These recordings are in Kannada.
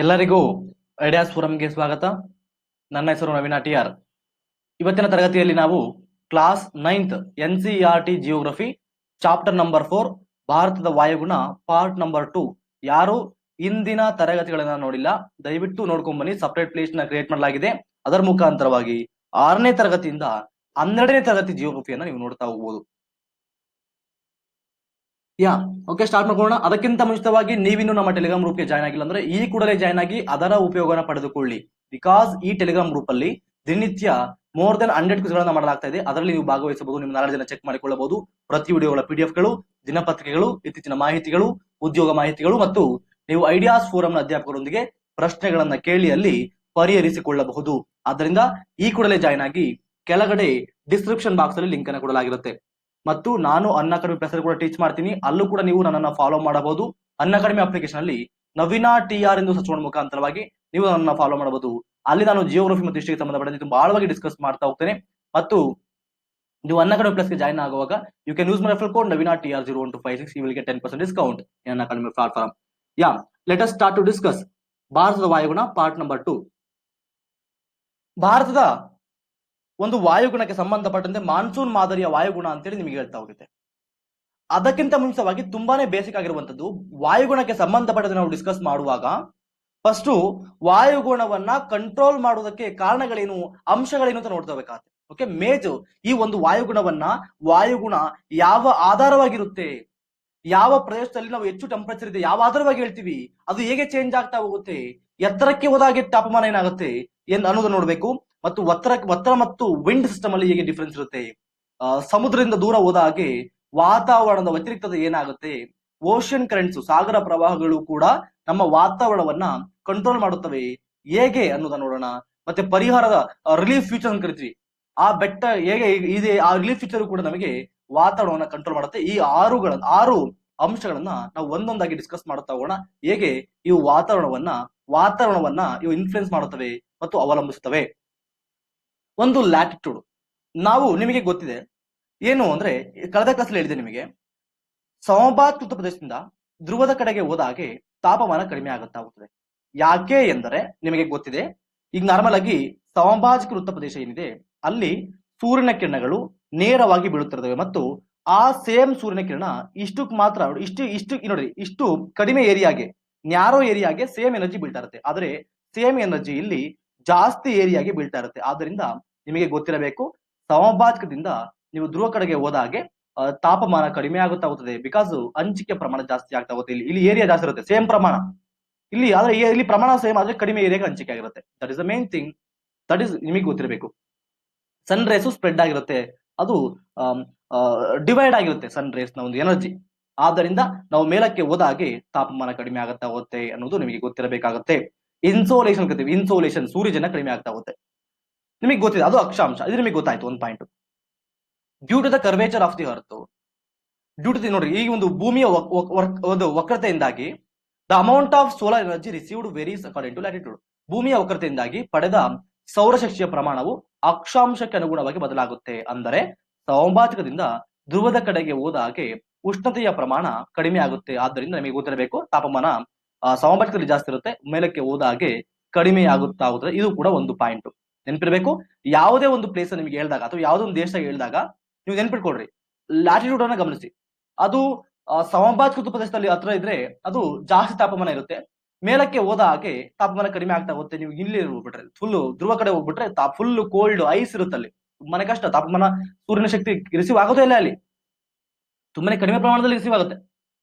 ಎಲ್ಲರಿಗೂ ಐಡಿಯಾಸ್ ಫೋರಂಗೆ ಸ್ವಾಗತ. ನನ್ನ ಹೆಸರು ನವೀನ ಟಿಆರ್. ಇವತ್ತಿನ ತರಗತಿಯಲ್ಲಿ ನಾವು class 9th NCERT geography chapter number 4 ಭಾರತದ ವಾಯುಗುಣ ಪಾರ್ಟ್ ನಂಬರ್ 2. ಯಾರು ಇಂದಿನ ತರಗತಿಗಳನ್ನ ನೋಡಿಲ್ಲ ದಯವಿಟ್ಟು ನೋಡ್ಕೊಂಡ್ ಬನ್ನಿ. ಸಪರೇಟ್ ಪ್ಲೇಸ್ ನ ಕ್ರಿಯೇಟ್ ಮಾಡಲಾಗಿದೆ. ಅದರ ಮುಖಾಂತರವಾಗಿ 6ನೇ ತರಗತಿಯಿಂದ 12ನೇ ತರಗತಿ ಜಿಯೋಗ್ರಫಿಯನ್ನ ನೀವು ನೋಡ್ತಾ ಹೋಗ್ಬೋದು. ಓಕೆ, ಸ್ಟಾರ್ಟ್ ಮಾಡ್ಕೊಳ್ಳೋಣ. ಅದಕ್ಕಿಂತ ಮುಂಚಿತವಾಗಿ ನೀವಿನ್ನು ನಮ್ಮ ಟೆಲಿಗ್ರಾಮ್ ಗ್ರೂಪ್ಗೆ ಜಾಯ್ನ್ ಆಗಿಲ್ಲ ಅಂದ್ರೆ ಈ ಕೂಡಲೇ ಜಾಯ್ನ್ ಆಗಿ ಅದರ ಉಪಯೋಗನ ಪಡೆದುಕೊಳ್ಳಿ. ಬಿಕಾಸ್ ಈ ಟೆಲಿಗ್ರಾಮ್ ಗ್ರೂಪ್ ಅಲ್ಲಿ ದಿನನಿತ್ಯ ಮೋರ್ ದೆನ್ 100 ಕ್ವಿಜ್ಗಳನ್ನ ಮಾಡಲಾಗ್ತಾ ಇದೆ. ಅದರಲ್ಲಿ ನೀವು ಭಾಗವಹಿಸಬಹುದು, ನಿಮ್ಮ ನಾಲೆಡ್ಜ್ ಅನ್ನು ಚೆಕ್ ಮಾಡಿಕೊಳ್ಳಬಹುದು. ಪ್ರತಿ ವಿಡಿಯೋಗಳ PDF ಗಳು, ದಿನಪತ್ರಿಕೆಗಳು, ಇತ್ತೀಚಿನ ಮಾಹಿತಿಗಳು, ಉದ್ಯೋಗ ಮಾಹಿತಿಗಳು ಮತ್ತು ನೀವು ಐಡಿಯಾಸ್ ಫೋರಂನ ಅಧ್ಯಾಪಕರೊಂದಿಗೆ ಪ್ರಶ್ನೆಗಳನ್ನ ಕೇಳಿ ಅಲ್ಲಿ ಪರಿಹರಿಸಿಕೊಳ್ಳಬಹುದು. ಆದ್ದರಿಂದ ಈ ಕೂಡಲೇ ಜಾಯ್ನ್ ಆಗಿ ಕೆಳಗಡೆ ಡಿಸ್ಕ್ರಿಪ್ಷನ್ ಬಾಕ್ಸ್ ಅಲ್ಲಿ ಲಿಂಕ್ ಅನ್ನು ಕೊಡಲಾಗಿರುತ್ತೆ. ಮತ್ತು ನಾನು ಅನ್ಅಕಾಡೆಮಿ ಪ್ಲಸ್ ಕೂಡ ಟೀಚ್ ಮಾಡ್ತೀನಿ. ಅಲ್ಲೂ ಕೂಡ ನೀವು ನನ್ನನ್ನು ಫಾಲೋ ಮಾಡಬಹುದು. ಅನ್ಅಕಾಡೆಮಿ ಅಪ್ಲಿಕೇಶನ್ ಅಲ್ಲಿ ನವೀನ TR ಎಂದು ಸರ್ಚ್ ಮಾಡೋ ಮುಖಾಂತರವಾಗಿ ನೀವು ನನ್ನನ್ನು ಫಾಲೋ ಮಾಡಬಹುದು. ಅಲ್ಲಿ ನಾನು ಜಿಯೋಗ್ರಫಿ ಮತ್ತು ಹಿಸ್ಟರಿಗೆ ಸಂಬಂಧಪಟ್ಟಂತೆ ಬಹಳವಾಗಿ ಡಿಸ್ಕಸ್ ಮಾಡ್ತಾ ಹೋಗ್ತೇನೆ. ಮತ್ತು ನೀವು ಅನ್ಅಕಾಡೆಮಿ ಪ್ಲಸ್ ಗೆ ಜಾಯ್ನ್ ಆಗುವಾಗ you can use my referral code Naveena TR 0126. You will get 10% discount in Unacademy platform. Let us start to discuss ಭಾರತದ ವಾಯುಗುಣ ಪಾರ್ಟ್ ನಂಬರ್ 2. ಭಾರತದ ಒಂದು ವಾಯುಗುಣಕ್ಕೆ ಸಂಬಂಧಪಟ್ಟಂತೆ ಮಾನ್ಸೂನ್ ಮಾದರಿಯ ವಾಯುಗುಣ ಅಂತೇಳಿ ನಿಮಗೆ ಹೇಳ್ತಾ ಹೋಗುತ್ತೆ. ಅದಕ್ಕಿಂತ ಮುಂಚಿತವಾಗಿ ತುಂಬಾನೇ ಬೇಸಿಕ್ ಆಗಿರುವಂತದ್ದು ವಾಯುಗುಣಕ್ಕೆ ಸಂಬಂಧಪಟ್ಟಂತೆ ನಾವು ಡಿಸ್ಕಸ್ ಮಾಡುವಾಗ ಫಸ್ಟ್ ವಾಯುಗುಣವನ್ನ ಕಂಟ್ರೋಲ್ ಮಾಡುವುದಕ್ಕೆ ಕಾರಣಗಳೇನು, ಅಂಶಗಳೇನು ಅಂತ ನೋಡ್ತಾ ಹೋಗ್ಬೇಕಾಗುತ್ತೆ. ಓಕೆ, ಈ ಒಂದು ವಾಯುಗುಣ ಯಾವ ಆಧಾರವಾಗಿರುತ್ತೆ, ಯಾವ ಪ್ರದೇಶದಲ್ಲಿ ನಾವು ಹೆಚ್ಚು ಟೆಂಪರೇಚರ್ ಇದೆ ಯಾವ ಆಧಾರವಾಗಿ ಹೇಳ್ತೀವಿ, ಅದು ಹೇಗೆ ಚೇಂಜ್ ಆಗ್ತಾ ಹೋಗುತ್ತೆ, ಎತ್ತರಕ್ಕೆ ಹೋದಾಗೆ ತಾಪಮಾನ ಏನಾಗುತ್ತೆ ಅನ್ನೋದನ್ನ ನೋಡ್ಬೇಕು. ಮತ್ತು ಒತ್ತಡ ಮತ್ತು ವಿಂಡ್ ಸಿಸ್ಟಮ್ ಅಲ್ಲಿ ಹೇಗೆ ಡಿಫರೆನ್ಸ್ ಇರುತ್ತೆ, ಸಮುದ್ರದಿಂದ ದೂರ ಹೋದ ಹಾಗೆ ವಾತಾವರಣದ ವ್ಯತಿರಿಕ್ತತೆ ಏನಾಗುತ್ತೆ, ಓಷನ್ ಕರೆಂಟ್ಸ್ ಸಾಗರ ಪ್ರವಾಹಗಳು ಕೂಡ ನಮ್ಮ ವಾತಾವರಣವನ್ನ ಕಂಟ್ರೋಲ್ ಮಾಡುತ್ತವೆ ಹೇಗೆ ಅನ್ನೋದನ್ನ ನೋಡೋಣ. ಮತ್ತೆ ಪರಿಹಾರದ ರಿಲೀಫ್ ಫ್ಯೂಚರ್ ಅಂತ ಕರಿತೀವಿ, ಆ ಬೆಟ್ಟ ಹೇಗೆ ಇದೆ, ಆ ರಿಲೀಫ್ ಫ್ಯೂಚರ್ ಕೂಡ ನಮಗೆ ವಾತಾವರಣವನ್ನ ಕಂಟ್ರೋಲ್ ಮಾಡುತ್ತೆ. ಈ 6 ಅಂಶಗಳನ್ನ ನಾವು ಒಂದೊಂದಾಗಿ ಡಿಸ್ಕಸ್ ಮಾಡುತ್ತಾ ಹೋಗೋಣ. ಹೇಗೆ ಇವು ವಾತಾವರಣವನ್ನ ಇವು ಇನ್ಫ್ಲುಯೆನ್ಸ್ ಮಾಡುತ್ತವೆ ಮತ್ತು ಅವಲಂಬಿಸುತ್ತವೆ. ಒಂದು ಲ್ಯಾಟಿಟ್ಯೂಡ್, ನಿಮಗೆ ಗೊತ್ತಿದೆ ಏನು ಅಂದ್ರೆ ಕಳೆದ ಕ್ಲಾಸಲ್ಲಿ ಹೇಳಿದೆ ನಿಮಗೆ, ಸಮಭಾಜಕೃತ ಪ್ರದೇಶದಿಂದ ಧ್ರುವದ ಕಡೆಗೆ ಹೋದಾಗೆ ತಾಪಮಾನ ಕಡಿಮೆ ಆಗುತ್ತಾ ಹೋಗ್ತದೆ. ಯಾಕೆ ಎಂದರೆ ನಿಮಗೆ ಗೊತ್ತಿದೆ, ಈಗ ನಾರ್ಮಲ್ ಆಗಿ ಸಮಭಾಜಕೃತ ಪ್ರದೇಶ ಏನಿದೆ ಅಲ್ಲಿ ಸೂರ್ಯನ ಕಿರಣಗಳು ನೇರವಾಗಿ ಬೀಳುತ್ತಿರ್ತವೆ ಮತ್ತು ಆ ಸೇಮ್ ಸೂರ್ಯನ ಕಿರಣ ಇಷ್ಟಕ್ಕೆ ಮಾತ್ರ ನೋಡಿ, ಇಷ್ಟು ಕಡಿಮೆ ಏರಿಯಾಗೆ, ನ್ಯಾರೋ ಏರಿಯಾಗೆ ಸೇಮ್ ಎನರ್ಜಿ ಬೀಳ್ತಾ ಇರುತ್ತೆ. ಆದರೆ ಸೇಮ್ ಎನರ್ಜಿ ಇಲ್ಲಿ ಜಾಸ್ತಿ ಏರಿಯಾಗೆ ಬೀಳ್ತಾ ಇರುತ್ತೆ. ಆದ್ರಿಂದ ನಿಮಗೆ ಗೊತ್ತಿರಬೇಕು, ಸಮಭಾಜಕದಿಂದ ನೀವು ಧ್ರುವ ಕಡೆಗೆ ಹೋದಾಗೆ ತಾಪಮಾನ ಕಡಿಮೆ ಆಗುತ್ತಾ ಹೋಗ್ತದೆ. ಬಿಕಾಸ್ ಹಂಚಿಕೆ ಪ್ರಮಾಣ ಜಾಸ್ತಿ ಆಗ್ತಾ ಹೋಗುತ್ತೆ. ಇಲ್ಲಿ ಏರಿಯಾ ಜಾಸ್ತಿ ಇರುತ್ತೆ, ಸೇಮ್ ಪ್ರಮಾಣ ಇಲ್ಲಿ, ಆದ್ರೆ ಇಲ್ಲಿ ಪ್ರಮಾಣ ಸೇಮ್ ಆದ್ರೆ ಕಡಿಮೆ ಏರಿಯಾಗೆ ಹಂಚಿಕೆ ಆಗಿರುತ್ತೆ. That is the main thing, that is ನಿಮಗೆ ಗೊತ್ತಿರಬೇಕು. ಸನ್ ರೇಸು ಸ್ಪ್ರೆಡ್ ಆಗಿರುತ್ತೆ, ಅದು ಡಿವೈಡ್ ಆಗಿರುತ್ತೆ ಸನ್ ರೇಸ್ ನ ಒಂದು ಎನರ್ಜಿ. ಆದ್ದರಿಂದ ನಾವು ಮೇಲಕ್ಕೆ ಹೋದಾಗೆ ತಾಪಮಾನ ಕಡಿಮೆ ಆಗುತ್ತಾ ಹೋಗುತ್ತೆ ಅನ್ನೋದು ನಿಮಗೆ ಗೊತ್ತಿರಬೇಕಾಗುತ್ತೆ. ಇನ್ಸೋಲೇಷನ್ ಕರಿತೀವಿ, ಇನ್ಸೋಲೇಷನ್ ಸೂರ್ಯಜನ ಕಡಿಮೆ ಆಗ್ತಾ ಹೋಗುತ್ತೆ. ನಿಮಗೆ ಗೊತ್ತಿದೆ, ಅದು ಅಕ್ಷಾಂಶ. ಇದು ನಿಮಗೆ ಗೊತ್ತಾಯ್ತು ಒಂದು point. Due to the curvature of the earth, due to the ನೋಡ್ರಿ, ಈ ಒಂದು ಭೂಮಿಯ ಒಂದು ವಕ್ರತೆಯಿಂದಾಗಿ the amount of solar energy received varies according to latitude. ಭೂಮಿಯ ವಕ್ರತೆಯಿಂದಾಗಿ ಪಡೆದ ಸೌರಶಕ್ತಿಯ ಪ್ರಮಾಣವು ಅಕ್ಷಾಂಶಕ್ಕೆ ಅನುಗುಣವಾಗಿ ಬದಲಾಗುತ್ತೆ. ಅಂದರೆ ಸಮಭಾಜಕದಿಂದ ಧ್ರುವದ ಕಡೆಗೆ ಹೋದಾಗೆ ಉಷ್ಣತೆಯ ಪ್ರಮಾಣ ಕಡಿಮೆ ಆಗುತ್ತೆ. ಆದ್ದರಿಂದ ನಿಮಗೆ ಗೊತ್ತಿರಬೇಕು, ತಾಪಮಾನ ಸಮಭಾಜಕದಲ್ಲಿ ಜಾಸ್ತಿ ಇರುತ್ತೆ, ಮೇಲಕ್ಕೆ ಹೋದಾಗೆ ಕಡಿಮೆ ಆಗುತ್ತಾ ಹೋಗುತ್ತೆ. ಇದು ಕೂಡ ಒಂದು ಪಾಯಿಂಟ್ ನೆನಪಿರಬೇಕು. ಯಾವುದೇ ಒಂದು ಪ್ಲೇಸ್ ನಿಮಗೆ ಹೇಳಿದಾಗ ಅಥವಾ ಯಾವುದೋ ಒಂದು ದೇಶ ಹೇಳಿದಾಗ ನೀವು ನೆನ್ಪಿಟ್ಕೊಳ್ರಿ, ಲ್ಯಾಟಿಟ್ಯೂಡ್ ಅನ್ನ ಗಮನಿಸಿ. ಅದು ಸಮಭಾಜಕೃತ ಪ್ರದೇಶದಲ್ಲಿ ಹತ್ರ ಇದ್ರೆ ಅದು ಜಾಸ್ತಿ ತಾಪಮಾನ ಇರುತ್ತೆ, ಮೇಲಕ್ಕೆ ಹೋದ ಹಾಗೆ ತಾಪಮಾನ ಕಡಿಮೆ ಆಗ್ತಾ ಹೋಗುತ್ತೆ. ನೀವು ಇಲ್ಲಿ ಹೋಗ್ಬಿಟ್ರೆ ಫುಲ್ ಧ್ರುವ ಕಡೆ ಹೋಗ್ಬಿಟ್ರೆ ಫುಲ್ ಕೋಲ್ಡ್ ಐಸ್ ಇರುತ್ತೆ, ಅಲ್ಲಿ ತುಂಬಾನೇ ಕಷ್ಟ. ತಾಪಮಾನ ಸೂರ್ಯನ ಶಕ್ತಿ ರಿಸೀವ್ ಆಗೋದೇ ಇಲ್ಲ, ಅಲ್ಲಿ ತುಂಬಾನೇ ಕಡಿಮೆ ಪ್ರಮಾಣದಲ್ಲಿ ರಿಸೀವ್ ಆಗುತ್ತೆ.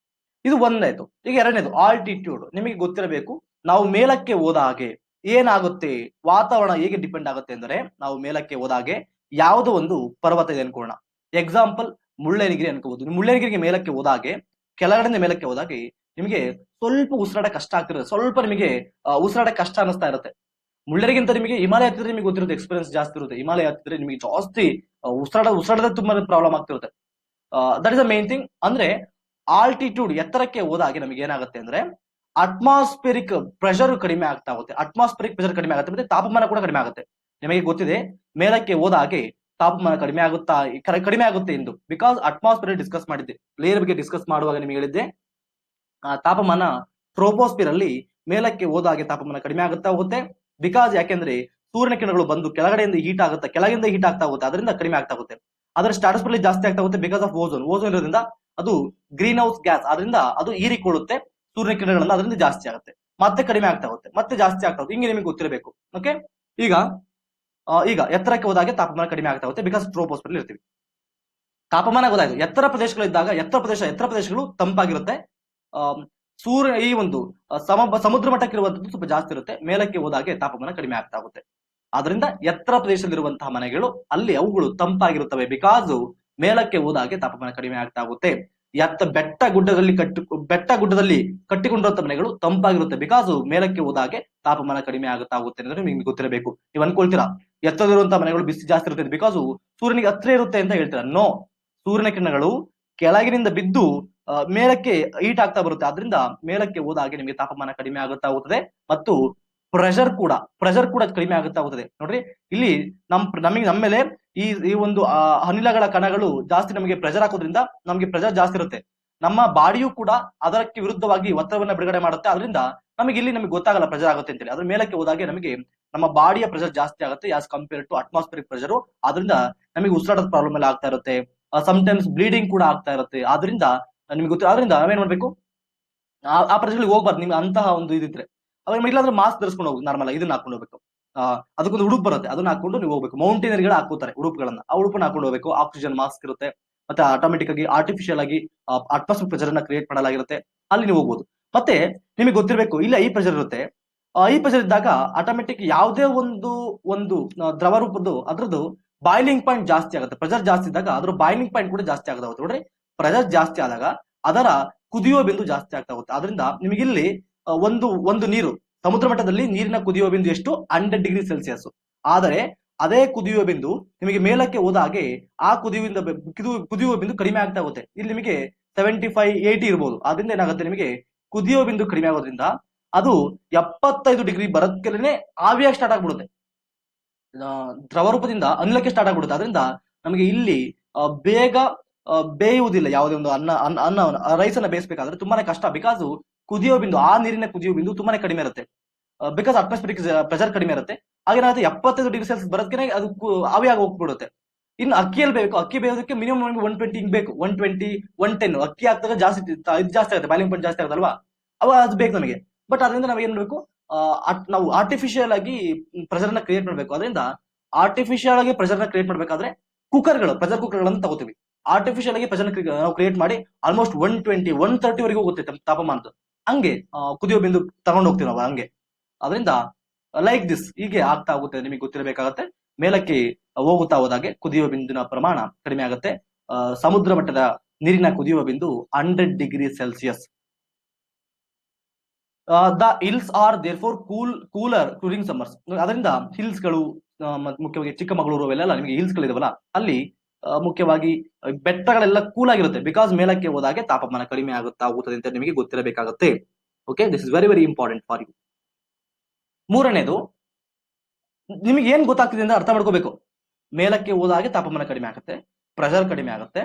ಇದು ಒಂದಾಯ್ತು. ಈಗ ಎರಡನೇದು ಆಲ್ಟಿಟ್ಯೂಡ್. ನಿಮಗೆ ಗೊತ್ತಿರಬೇಕು, ನಾವು ಮೇಲಕ್ಕೆ ಹೋದ ಹಾಗೆ ಏನಾಗುತ್ತೆ, ವಾತಾವರಣ ಹೇಗೆ ಡಿಪೆಂಡ್ ಆಗುತ್ತೆ ಅಂದರೆ, ನಾವು ಮೇಲಕ್ಕೆ ಹೋದಾಗೆ ಯಾವುದೋ ಒಂದು ಪರ್ವತ ಇದೆ ಅನ್ಕೋಣ, ಎಕ್ಸಾಂಪಲ್ ಮುಳ್ಳಯ್ಯನಗಿರಿ ಅನ್ಕೋಬಹುದು. ಮುಳ್ಳಯ್ಯನಗಿರಿಗೆ ಮೇಲಕ್ಕೆ ಹೋದಾಗೆ, ಕೆಳಗಡೆ ಮೇಲಕ್ಕೆ ಹೋದಾಗೆ ನಿಮಗೆ ಸ್ವಲ್ಪ ಉಸಿರಾಡ ಕಷ್ಟ ಆಗ್ತಿರುತ್ತೆ, ಸ್ವಲ್ಪ ನಿಮಗೆ ಉಸಿರಾಡ ಕಷ್ಟ ಅನಿಸ್ತಾ ಇರುತ್ತೆ. ಮುಳ್ಳಯ್ಯನಗಿಂತ ನಿಮಗೆ ಹಿಮಾಲಯ ಹತ್ತಿದ್ರೆ ನಿಮಗೆ ಗೊತ್ತಿರುತ್ತೆ, ಎಕ್ಸ್ಪೀರಿಯನ್ಸ್ ಜಾಸ್ತಿ ಇರುತ್ತೆ. ಹಿಮಾಲಯ ಹತ್ತಿದ್ರೆ ನಿಮಗೆ ಜಾಸ್ತಿ ಉಸಿರಾಡದ ತುಂಬಾ ಪ್ರಾಬ್ಲಮ್ ಆಗ್ತಿರುತ್ತೆ. That is the main thing. ಅಂದ್ರೆ ಆಲ್ಟಿಟ್ಯೂಡ್, ಎತ್ತರಕ್ಕೆ ಹೋದಾಗೆ ನಮಗೆ ಏನಾಗುತ್ತೆ ಅಂದ್ರೆ ಅಟ್ಮಾಸ್ಫಿರಿಕ್ ಪ್ರೆಷರ್ ಕಡಿಮೆ ಆಗ್ತಾ ಹೋಗುತ್ತೆ. ಅಟ್ಮಾಸ್ಫಿರಿಕ್ ಪ್ರೆಷರ್ ಕಡಿಮೆ ಆಗುತ್ತೆ, ಮತ್ತೆ ತಾಪಮಾನ ಕೂಡ ಕಡಿಮೆ ಆಗುತ್ತೆ. ನಿಮಗೆ ಗೊತ್ತಿದೆ, ಮೇಲಕ್ಕೆ ಹೋದಾಗೆ ತಾಪಮಾನ ಕಡಿಮೆ ಆಗುತ್ತೆ ಎಂದು. ಬಿಕಾಸ್ ಅಟ್ಮಾಸ್ಫಿಯರ್ ಡಿಸ್ಕಸ್ ಮಾಡಿದ್ದೆ, ಲೇಯರ್ ಬಗ್ಗೆ ಡಿಸ್ಕಸ್ ಮಾಡುವಾಗ ನಿಮಗೆ ಹೇಳಿದ್ದೆ, ತಾಪಮಾನ ಟ್ರೋಪೋಸ್ಪಿಯರ್ ಅಲ್ಲಿ ಮೇಲಕ್ಕೆ ಹೋದಾಗೆ ತಾಪಮಾನ ಕಡಿಮೆ ಆಗುತ್ತಾ ಹೋಗುತ್ತೆ. ಬಿಕಾಸ್ ಯಾಕೆಂದ್ರೆ ಸೂರ್ಯನ ಕಿರಣಗಳು ಬಂದು ಕೆಳಗಡೆಯಿಂದ ಹೀಟ್ ಆಗುತ್ತೆ, ಕೆಳಗಿಂದ ಹೀಟ್ ಆಗ್ತಾ ಹೋಗುತ್ತೆ, ಅದರಿಂದ ಕಡಿಮೆ ಆಗ್ತಾ ಹೋಗುತ್ತೆ. ಆದ್ರೆ ಸ್ಟ್ರಾಟೋಸ್ಫಿಯರ್ ಜಾಸ್ತಿ ಆಗ್ತಾ ಹೋಗುತ್ತೆ ಬಿಕಾಸ್ ಆಫ್ ಓಝೋನ್ ಇರೋದ್ರಿಂದ ಅದು ಗ್ರೀನ್ ಹೌಸ್ ಗ್ಯಾಸ್, ಅದರಿಂದ ಅದು ಹೀರಿಕೊಳ್ಳುತ್ತೆ ಸೂರ್ಯನ ಕಿರಣಗಳನ್ನ, ಅದರಿಂದ ಜಾಸ್ತಿ ಆಗುತ್ತೆ, ಮತ್ತೆ ಕಡಿಮೆ ಆಗ್ತಾ ಹೋಗುತ್ತೆ, ಮತ್ತೆ ಜಾಸ್ತಿ ಆಗ್ತಾ ಹೋಗುತ್ತೆ. ಹಿಂಗೆ ನಿಮಗೆ ಗೊತ್ತಿರಬೇಕು. ಓಕೆ, ಈಗ ಈಗ ಎತ್ತರಕ್ಕೆ ಹೋದಾಗೆ ತಾಪಮಾನ ಕಡಿಮೆ ಆಗ್ತಾ ಹೋಗುತ್ತೆ ಬಿಕಾಸ್ ಟ್ರೋಪೋಸ್ಪಿಯರ್ ಇರ್ತೀವಿ. ತಾಪಮಾನ ಗೊತ್ತಾಯ್ತು. ಎತ್ತರ ಪ್ರದೇಶಗಳಿದ್ದಾಗ ಎತ್ತರ ಪ್ರದೇಶಗಳು ತಂಪಾಗಿರುತ್ತೆ. ಸೂರ್ಯ ಈ ಒಂದು ಸಮುದ್ರ ಮಟ್ಟಕ್ಕಿರುವಂತದ್ದು ಸ್ವಲ್ಪ ಜಾಸ್ತಿ ಇರುತ್ತೆ. ಮೇಲಕ್ಕೆ ಹೋದಾಗೆ ತಾಪಮಾನ ಕಡಿಮೆ ಆಗ್ತಾ ಹೋಗುತ್ತೆ. ಆದ್ರಿಂದ ಎತ್ತರ ಪ್ರದೇಶದಲ್ಲಿರುವಂತಹ ಮನೆಗಳು ಅಲ್ಲಿ ಅವುಗಳು ತಂಪಾಗಿರುತ್ತವೆ ಬಿಕಾಸ್ ಮೇಲಕ್ಕೆ ಹೋದಾಗೆ ತಾಪಮಾನ ಕಡಿಮೆ ಆಗ್ತಾ ಹೋಗುತ್ತೆ. ಬೆಟ್ಟ ಗುಡ್ಡದಲ್ಲಿ ಕಟ್ಟಿಕೊಂಡಿರುವಂತಹ ಮನೆಗಳು ತಂಪಾಗಿರುತ್ತೆ ಬಿಕಾಸ್ ಮೇಲಕ್ಕೆ ಹೋದಾಗೆ ತಾಪಮಾನ ಕಡಿಮೆ ಆಗುತ್ತಾ ಹೋಗುತ್ತೆ ಅಂದ್ರೆ ನಿಮ್ಗೆ ಗೊತ್ತಿರಬೇಕು. ನೀವು ಅನ್ಕೊಳ್ತೀರಾ ಎತ್ತರದಿರುವಂತಹ ಮನೆಗಳು ಬಿಸಿ ಜಾಸ್ತಿ ಇರುತ್ತೆ ಬಿಕಾಸ್ ಸೂರ್ಯನಿಗೆ ಹತ್ರ ಇರುತ್ತೆ ಅಂತ ಹೇಳ್ತೀರಾ. ನೋ, ಸೂರ್ಯನ ಕಿರಣಗಳು ಕೆಳಗಿನಿಂದ ಬಿದ್ದು ಮೇಲಕ್ಕೆ ಹೀಟ್ ಆಗ್ತಾ ಬರುತ್ತೆ. ಆದ್ರಿಂದ ಮೇಲಕ್ಕೆ ಹೋದಾಗೆ ನಿಮಗೆ ತಾಪಮಾನ ಕಡಿಮೆ ಆಗುತ್ತಾ ಹೋಗುತ್ತದೆ ಮತ್ತು ಪ್ರೆಷರ್ ಕೂಡ ಕಡಿಮೆ ಆಗುತ್ತಾ ಹೋಗುತ್ತದೆ. ನೋಡ್ರಿ, ಇಲ್ಲಿ ನಮ್ಮ ಮೇಲೆ ಈ ಒಂದು ಅನಿಲಗಳ ಕಣಗಳು ಜಾಸ್ತಿ ನಮಗೆ ಪ್ರೆಷರ್ ಹಾಕೋದ್ರಿಂದ ನಮಗೆ ಪ್ರೆಷರ್ ಜಾಸ್ತಿ ಇರುತ್ತೆ. ನಮ್ಮ ಬಾಡಿಯೂ ಕೂಡ ಅದಕ್ಕೆ ವಿರುದ್ಧವಾಗಿ ಒತ್ತಡವನ್ನ ಬಿಡುಗಡೆ ಮಾಡುತ್ತೆ. ಅದರಿಂದ ನಮಗೆ ಗೊತ್ತಾಗಲ್ಲ ಪ್ರೆಷರ್ ಆಗುತ್ತೆ ಅಂತೇಳಿ. ಅದ್ರ ಮೇಲಕ್ಕೆ ಹೋದಾಗೆ ನಮಗೆ ನಮ್ಮ ಬಾಡಿಯ ಪ್ರೆಷರ್ ಜಾಸ್ತಿ ಆಗುತ್ತೆ as compare to atmospheric pressure. ಆದ್ರಿಂದ ನಮಗೆ ಉಸಿರಾಟದ ಪ್ರಾಬ್ಲಮ್ ಎಲ್ಲ ಆಗ್ತಾ ಇರುತ್ತೆ. ಸಮ್ಟೈಮ್ಸ್ ಬ್ಲೀಡಿಂಗ್ ಕೂಡ ಆಗ್ತಾ ಇರುತ್ತೆ. ಆದ್ರಿಂದ ನಿಮ್ಗೆ ಗೊತ್ತಿಲ್ಲ. ಆದ್ರಿಂದ ನಾವೇನ್ ಮಾಡ್ಬೇಕು, ಆ ಪ್ರದೇಶಗಳಿಗೆ ಹೋಗ್ಬಾರ್ದು. ನಿಮ್ಗೆ ಅಂತಹ ಒಂದು ಇದಿದ್ರೆ ಅವಾಗ ಇಲ್ಲಾಂದ್ರೆ ಮಾಸ್ಕ್ ಧರಿಸ್ಕೊಂಡು ಹೋಗ್ಬೇಕು. ನಾರ್ಮಲ್ ಇದನ್ನ ಹಾಕೊಂಡು ಹೋಗ್ಬೇಕು. ಅದಕ್ಕೊಂದು ಉಡುಪು ಬರುತ್ತೆ, ಅದನ್ನ ಹಾಕೊಂಡು ನೀವು ಹೋಗ್ಬೇಕು. ಮೌಂಟೇನಿಯರ್ಗಳು ಹಾಕೋತಾರೆ ಉಡುಪುಗಳನ್ನ, ಆ ಉಡುಪನ್ನ ಹಾಕೊಂಡು ಹೋಗ್ಬೇಕು. ಆಕ್ಸಿಜನ್ ಮಾಸ್ಕ್ ಇರುತ್ತೆ, ಮತ್ತೆ ಆಟೋಮೆಟಿಕ್ ಆಗಿ ಆರ್ಟಿಫಿಷಿಯಲ್ ಆಗಿ ಅಟ್ಮಾಸ್ಫಿಯರ್ ಪ್ರೆಷರ್ ಅನ್ನ ಕ್ರಿಯೇಟ್ ಮಾಡಲಾಗಿರುತ್ತೆ. ಅಲ್ಲಿ ನೀವು ಹೋಗ್ಬೋದು. ಮತ್ತೆ ನಿಮಗೆ ಗೊತ್ತಿರಬೇಕು, ಇಲ್ಲಿ ಐ ಪ್ರೆಷರ್ ಇರುತ್ತೆ. ಐ ಪ್ರೆಷರ್ ಇದ್ದಾಗ ಆಟೋಮೆಟಿಕ್ ಯಾವುದೇ ಒಂದು ದ್ರವ ರೂಪದ್ದು ಅದ್ರದ್ದು ಬಾಯ್ಲಿಂಗ್ ಪಾಯಿಂಟ್ ಜಾಸ್ತಿ ಆಗುತ್ತೆ. ಪ್ರೆಷರ್ ಜಾಸ್ತಿ ಇದ್ದಾಗ ಅದ್ರ ಬಾಯ್ಲಿಂಗ್ ಪಾಯಿಂಟ್ ಕೂಡ ಜಾಸ್ತಿ ಆಗದ ಹೋಗುತ್ತೆ. ನೋಡ್ರಿ, ಪ್ರೆಷರ್ ಜಾಸ್ತಿ ಆದಾಗ ಅದರ ಕುದಿಯುವ ಬಿಂದು ಜಾಸ್ತಿ ಆಗ್ತಾ ಹೋಗುತ್ತೆ. ಅದರಿಂದ ನಿಮಗಿಲ್ಲಿ ಒಂದು ನೀರು ಸಮುದ್ರ ಮಟ್ಟದಲ್ಲಿ ನೀರಿನ ಕುದಿಯುವ ಬಿಂದು ಎಷ್ಟು 100 ಡಿಗ್ರಿ ಸೆಲ್ಸಿಯಸ್. ಆದರೆ ಅದೇ ಕುದಿಯುವ ಬಿಂದು ನಿಮಗೆ ಮೇಲಕ್ಕೆ ಹೋದಾಗೆ ಆ ಕುದಿಯುವ ಬಿಂದು ಕಡಿಮೆ ಆಗ್ತಾ ಹೋಗುತ್ತೆ. ಇಲ್ಲಿ ನಿಮಗೆ 75-80 ಇರ್ಬೋದು. ಆದ್ರಿಂದ ಏನಾಗುತ್ತೆ, ನಿಮಗೆ ಕುದಿಯುವ ಬಿಂದು ಕಡಿಮೆ ಆಗೋದ್ರಿಂದ ಅದು 75 ಡಿಗ್ರಿ ಬರೋದಕ್ಕೆ ಆವಿಯಾಗಿ ಸ್ಟಾರ್ಟ್ ಆಗ್ಬಿಡುತ್ತೆ. ದ್ರವ ರೂಪದಿಂದ ಅನಿಲಕ್ಕೆ ಸ್ಟಾರ್ಟ್ ಆಗ್ಬಿಡುತ್ತೆ. ಅದರಿಂದ ನಮಗೆ ಇಲ್ಲಿ ಬೇಗ ಬೇಯುವುದಿಲ್ಲ. ಯಾವುದೇ ಒಂದು ಅನ್ನ ರೈಸ್ ಅನ್ನ ಬೇಯಿಸಬೇಕಾದ್ರೆ ತುಂಬಾನೇ ಕಷ್ಟ. ಬಿಕಾಸ್ ಆ ನೀರಿನ ಕುದಿಯುವ ಬಿಂದು ತುಂಬಾನೇ ಕಡಿಮೆ ಇರುತ್ತೆ. ಬಿಕಾಸ್ ಅಟ್ಮಾಸ್ಫಿಯರಿಕ್ ಪ್ರೆಷರ್ ಕಡಿಮೆ ಇರುತ್ತೆ. ಹಾಗೇನಾಗುತ್ತೆ 75 ಡಿಗ್ರಿ ಸೆಲ್ಸಿಯಸ್ ಬರೋದಕ್ಕೆ ಅದು ಆವಿಯಾಗಿ ಹೋಗ್ಬಿಡುತ್ತೆ. ಇನ್ನು ಅಕ್ಕಿಯಲ್ಲಿ ಬೇಯಬೇಕು. ಅಕ್ಕಿ ಬೇಯೋದಕ್ಕೆ ಮಿನಿಮಮ್ 120 ಹಿಂಗ್ ಬೇಕು. 120, 110 ಅಕ್ಕಿ ಹಾಕಿದಾಗ ಜಾಸ್ತಿ ಆಗುತ್ತೆ, ಬಾಯ್ಲಿಂಗ್ ಪಾಯಿಂಟ್ ಜಾಸ್ತಿ ಆಗುತ್ತಲ್ವಾ, ಅದು ಬೇಕು ನಮಗೆ. ಬಟ್ ಅದರಿಂದ ನಾವು ಏನ್ ಮಾಡ್ಬೇಕು, ನಾವು ಆರ್ಟಿಫಿಷಿಯಲ್ ಆಗಿ ಪ್ರೆಷರ್ ನ ಕ್ರಿಯೇಟ್ ಮಾಡ್ಬೇಕು. ಅದರಿಂದ ಆರ್ಟಿಫಿಷಿಯಲ್ ಆಗಿ ಪ್ರೆಷರ್ ನ ಕ್ರಿಯೇಟ್ ಮಾಡ್ಬೇಕಾದ್ರೆ ಪ್ರೆಷರ್ ಕುಕ್ಕರ್ಗಳನ್ನು ತಗೋತೀವಿ. ಆರ್ಟಿಫಿಷಿಯಲ್ ಆಗಿ ಪ್ರೆಷರ್ ನಾವು ಕ್ರಿಯೇಟ್ ಮಾಡಿ ಆಲ್ಮೋಸ್ಟ್ 120, 130 ವರೆಗೂ ಹೋಗುತ್ತೆ ತಾಪಮಾನದ. ಹಂಗೆ ಕುದಿಯೋ ಬಿಂದು ತಗೊಂಡು ಹೋಗ್ತೀವಿ ನಾವು ಹಂಗೆ. ಅದರಿಂದ ಲೈಕ್ ದಿಸ್ ಹೀಗೆ ಆಗ್ತಾ ಹೋಗುತ್ತೆ. ನಿಮಗೆ ಗೊತ್ತಿರಬೇಕಾಗತ್ತೆ, ಮೇಲಕ್ಕೆ ಹೋಗುತ್ತಾ ಹೋದಾಗೆ ಕುದಿಯುವ ಬಿಂದುವಿನ ಪ್ರಮಾಣ ಕಡಿಮೆ ಆಗುತ್ತೆ. ಸಮುದ್ರ ಮಟ್ಟದ ನೀರಿನ ಕುದಿಯುವ ಬಿಂದು 100 degree Celsius. The hills are there for cooler during summers. ಅದರಿಂದ ಹಿಲ್ಸ್ ಗಳು ಮುಖ್ಯವಾಗಿ ಚಿಕ್ಕಮಗಳೂರು ಅವೆಲ್ಲ ನಿಮಗೆ ಹಿಲ್ಸ್ ಗಳಿದಾವಲ್ಲ, ಅಲ್ಲಿ ಮುಖ್ಯವಾಗಿ ಬೆಟ್ಟಗಳೆಲ್ಲ ಕೂಲ್ ಆಗಿರುತ್ತೆ. ಬಿಕಾಸ್ ಮೇಲಕ್ಕೆ ಹೋದಾಗೆ ತಾಪಮಾನ ಕಡಿಮೆ ಆಗುತ್ತಾ ಹೋಗುತ್ತದೆ ಅಂತ ನಿಮಗೆ ಗೊತ್ತಿರಬೇಕಾಗುತ್ತೆ. Okay, this is very very important for you. ಮೂರನೇದು, ನಿಮಗೆ ಏನ್ ಗೊತ್ತಾಗ್ತಿದೆ ಅಂತ ಅರ್ಥ ಮಾಡ್ಕೋಬೇಕು. ಮೇಲಕ್ಕೆ ಹೋದಾಗೆ ತಾಪಮಾನ ಕಡಿಮೆ ಆಗುತ್ತೆ, ಪ್ರೆಷರ್ ಕಡಿಮೆ ಆಗುತ್ತೆ.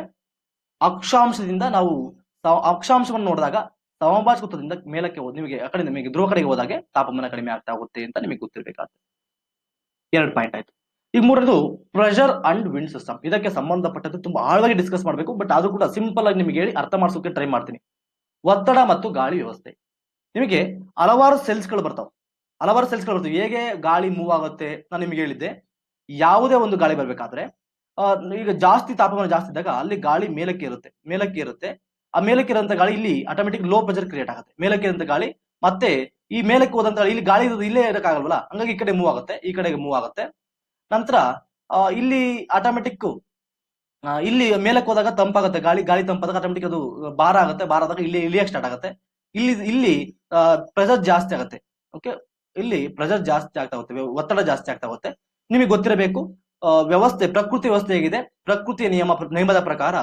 ಅಕ್ಷಾಂಶವನ್ನು ನೋಡಿದಾಗ ಸಮಭಾಜಕತ್ವದಿಂದ ಮೇಲಕ್ಕೆ ನಿಮಗೆ ಧ್ರುವ ಕಡೆಗೆ ಹೋದಾಗೆ ತಾಪಮಾನ ಕಡಿಮೆ ಆಗ್ತಾ ಹೋಗುತ್ತೆ ಅಂತ ನಿಮಗೆ ಗೊತ್ತಿರಬೇಕಾಗುತ್ತೆ. 2 ಪಾಯಿಂಟ್ ಆಯ್ತು. ಈಗ ಮೂರನೇದು ಪ್ರೆಷರ್ ಅಂಡ್ ವಿಂಡ್ ಸಿಸ್ಟಮ್. ಇದಕ್ಕೆ ಸಂಬಂಧಪಟ್ಟದ್ದು ತುಂಬಾ ಆಳವಾಗಿ ಡಿಸ್ಕಸ್ ಮಾಡಬೇಕು. ಬಟ್ ಆದ್ರೂ ಕೂಡ ಸಿಂಪಲ್ ಆಗಿ ನಿಮಗೆ ಹೇಳಿ ಅರ್ಥ ಮಾಡಿಸೋಕೆ ಟ್ರೈ ಮಾಡ್ತೀನಿ. ಒತ್ತಡ ಮತ್ತು ಗಾಳಿ ವ್ಯವಸ್ಥೆ. ನಿಮಗೆ ಹಲವಾರು ಸೆಲ್ಸ್ಗಳು ಬರ್ತಾವೆ. ಹೇಗೆ ಗಾಳಿ ಮೂವ್ ಆಗುತ್ತೆ ನಾನು ನಿಮಗೆ ಹೇಳಿದ್ದೆ. ಯಾವುದೇ ಒಂದು ಗಾಳಿ ಬರ್ಬೇಕಾದ್ರೆ ಈಗ ತಾಪಮಾನ ಜಾಸ್ತಿ ಇದ್ದಾಗ ಅಲ್ಲಿ ಗಾಳಿ ಮೇಲಕ್ಕೆ ಇರುತ್ತೆ. ಆ ಮೇಲಕ್ಕೆ ಇರುವಂತ ಗಾಳಿ ಇಲ್ಲಿ ಆಟೋಮೆಟಿಕ್ ಲೋ ಪ್ರೆಷರ್ ಕ್ರಿಯೇಟ್ ಆಗುತ್ತೆ. ಮೇಲಕ್ಕೆ ಇರುವಂತ ಗಾಳಿ ಮತ್ತೆ ಈ ಮೇಲಕ್ಕೆ ಹೋದಂತ ಗಾಳಿ, ಇಲ್ಲಿ ಗಾಳಿ ಇಲ್ಲೇ ಇರಕ್ಕಾಗಲ್ವಲ್ಲ, ಹಂಗಾಗಿ ಈ ಕಡೆ ಮೂವ್ ಆಗುತ್ತೆ, ಈ ಕಡೆಗೆ ಮೂವ್ ಆಗುತ್ತೆ. ನಂತರ ಇಲ್ಲಿ ಆಟೋಮೆಟಿಕ್ ಇಲ್ಲಿ ಮೇಲಕ್ಕೆ ಹೋದಾಗ ತಂಪಾಗುತ್ತೆ ಗಾಳಿ ತಂಪಾದಾಗ ಆಟೋಮೆಟಿಕ್ ಅದು ಭಾರ ಆದಾಗ ಇಲ್ಲಿ ಇಳಿಯಕ್ಕೆ ಸ್ಟಾರ್ಟ್ ಆಗುತ್ತೆ. ಇಲ್ಲಿ ಪ್ರೆಷರ್ ಜಾಸ್ತಿ ಆಗುತ್ತೆ. ಓಕೆ, ಇಲ್ಲಿ ಪ್ರೆಷರ್ ಜಾಸ್ತಿ ಆಗ್ತಾ ಹೋಗುತ್ತೆ, ಒತ್ತಡ ಜಾಸ್ತಿ ಆಗ್ತಾ ಹೋಗುತ್ತೆ. ನಿಮಗೆ ಗೊತ್ತಿರಬೇಕು, ಪ್ರಕೃತಿ ವ್ಯವಸ್ಥೆ ಹೇಗಿದೆ. ಪ್ರಕೃತಿಯ ನಿಯಮದ ಪ್ರಕಾರ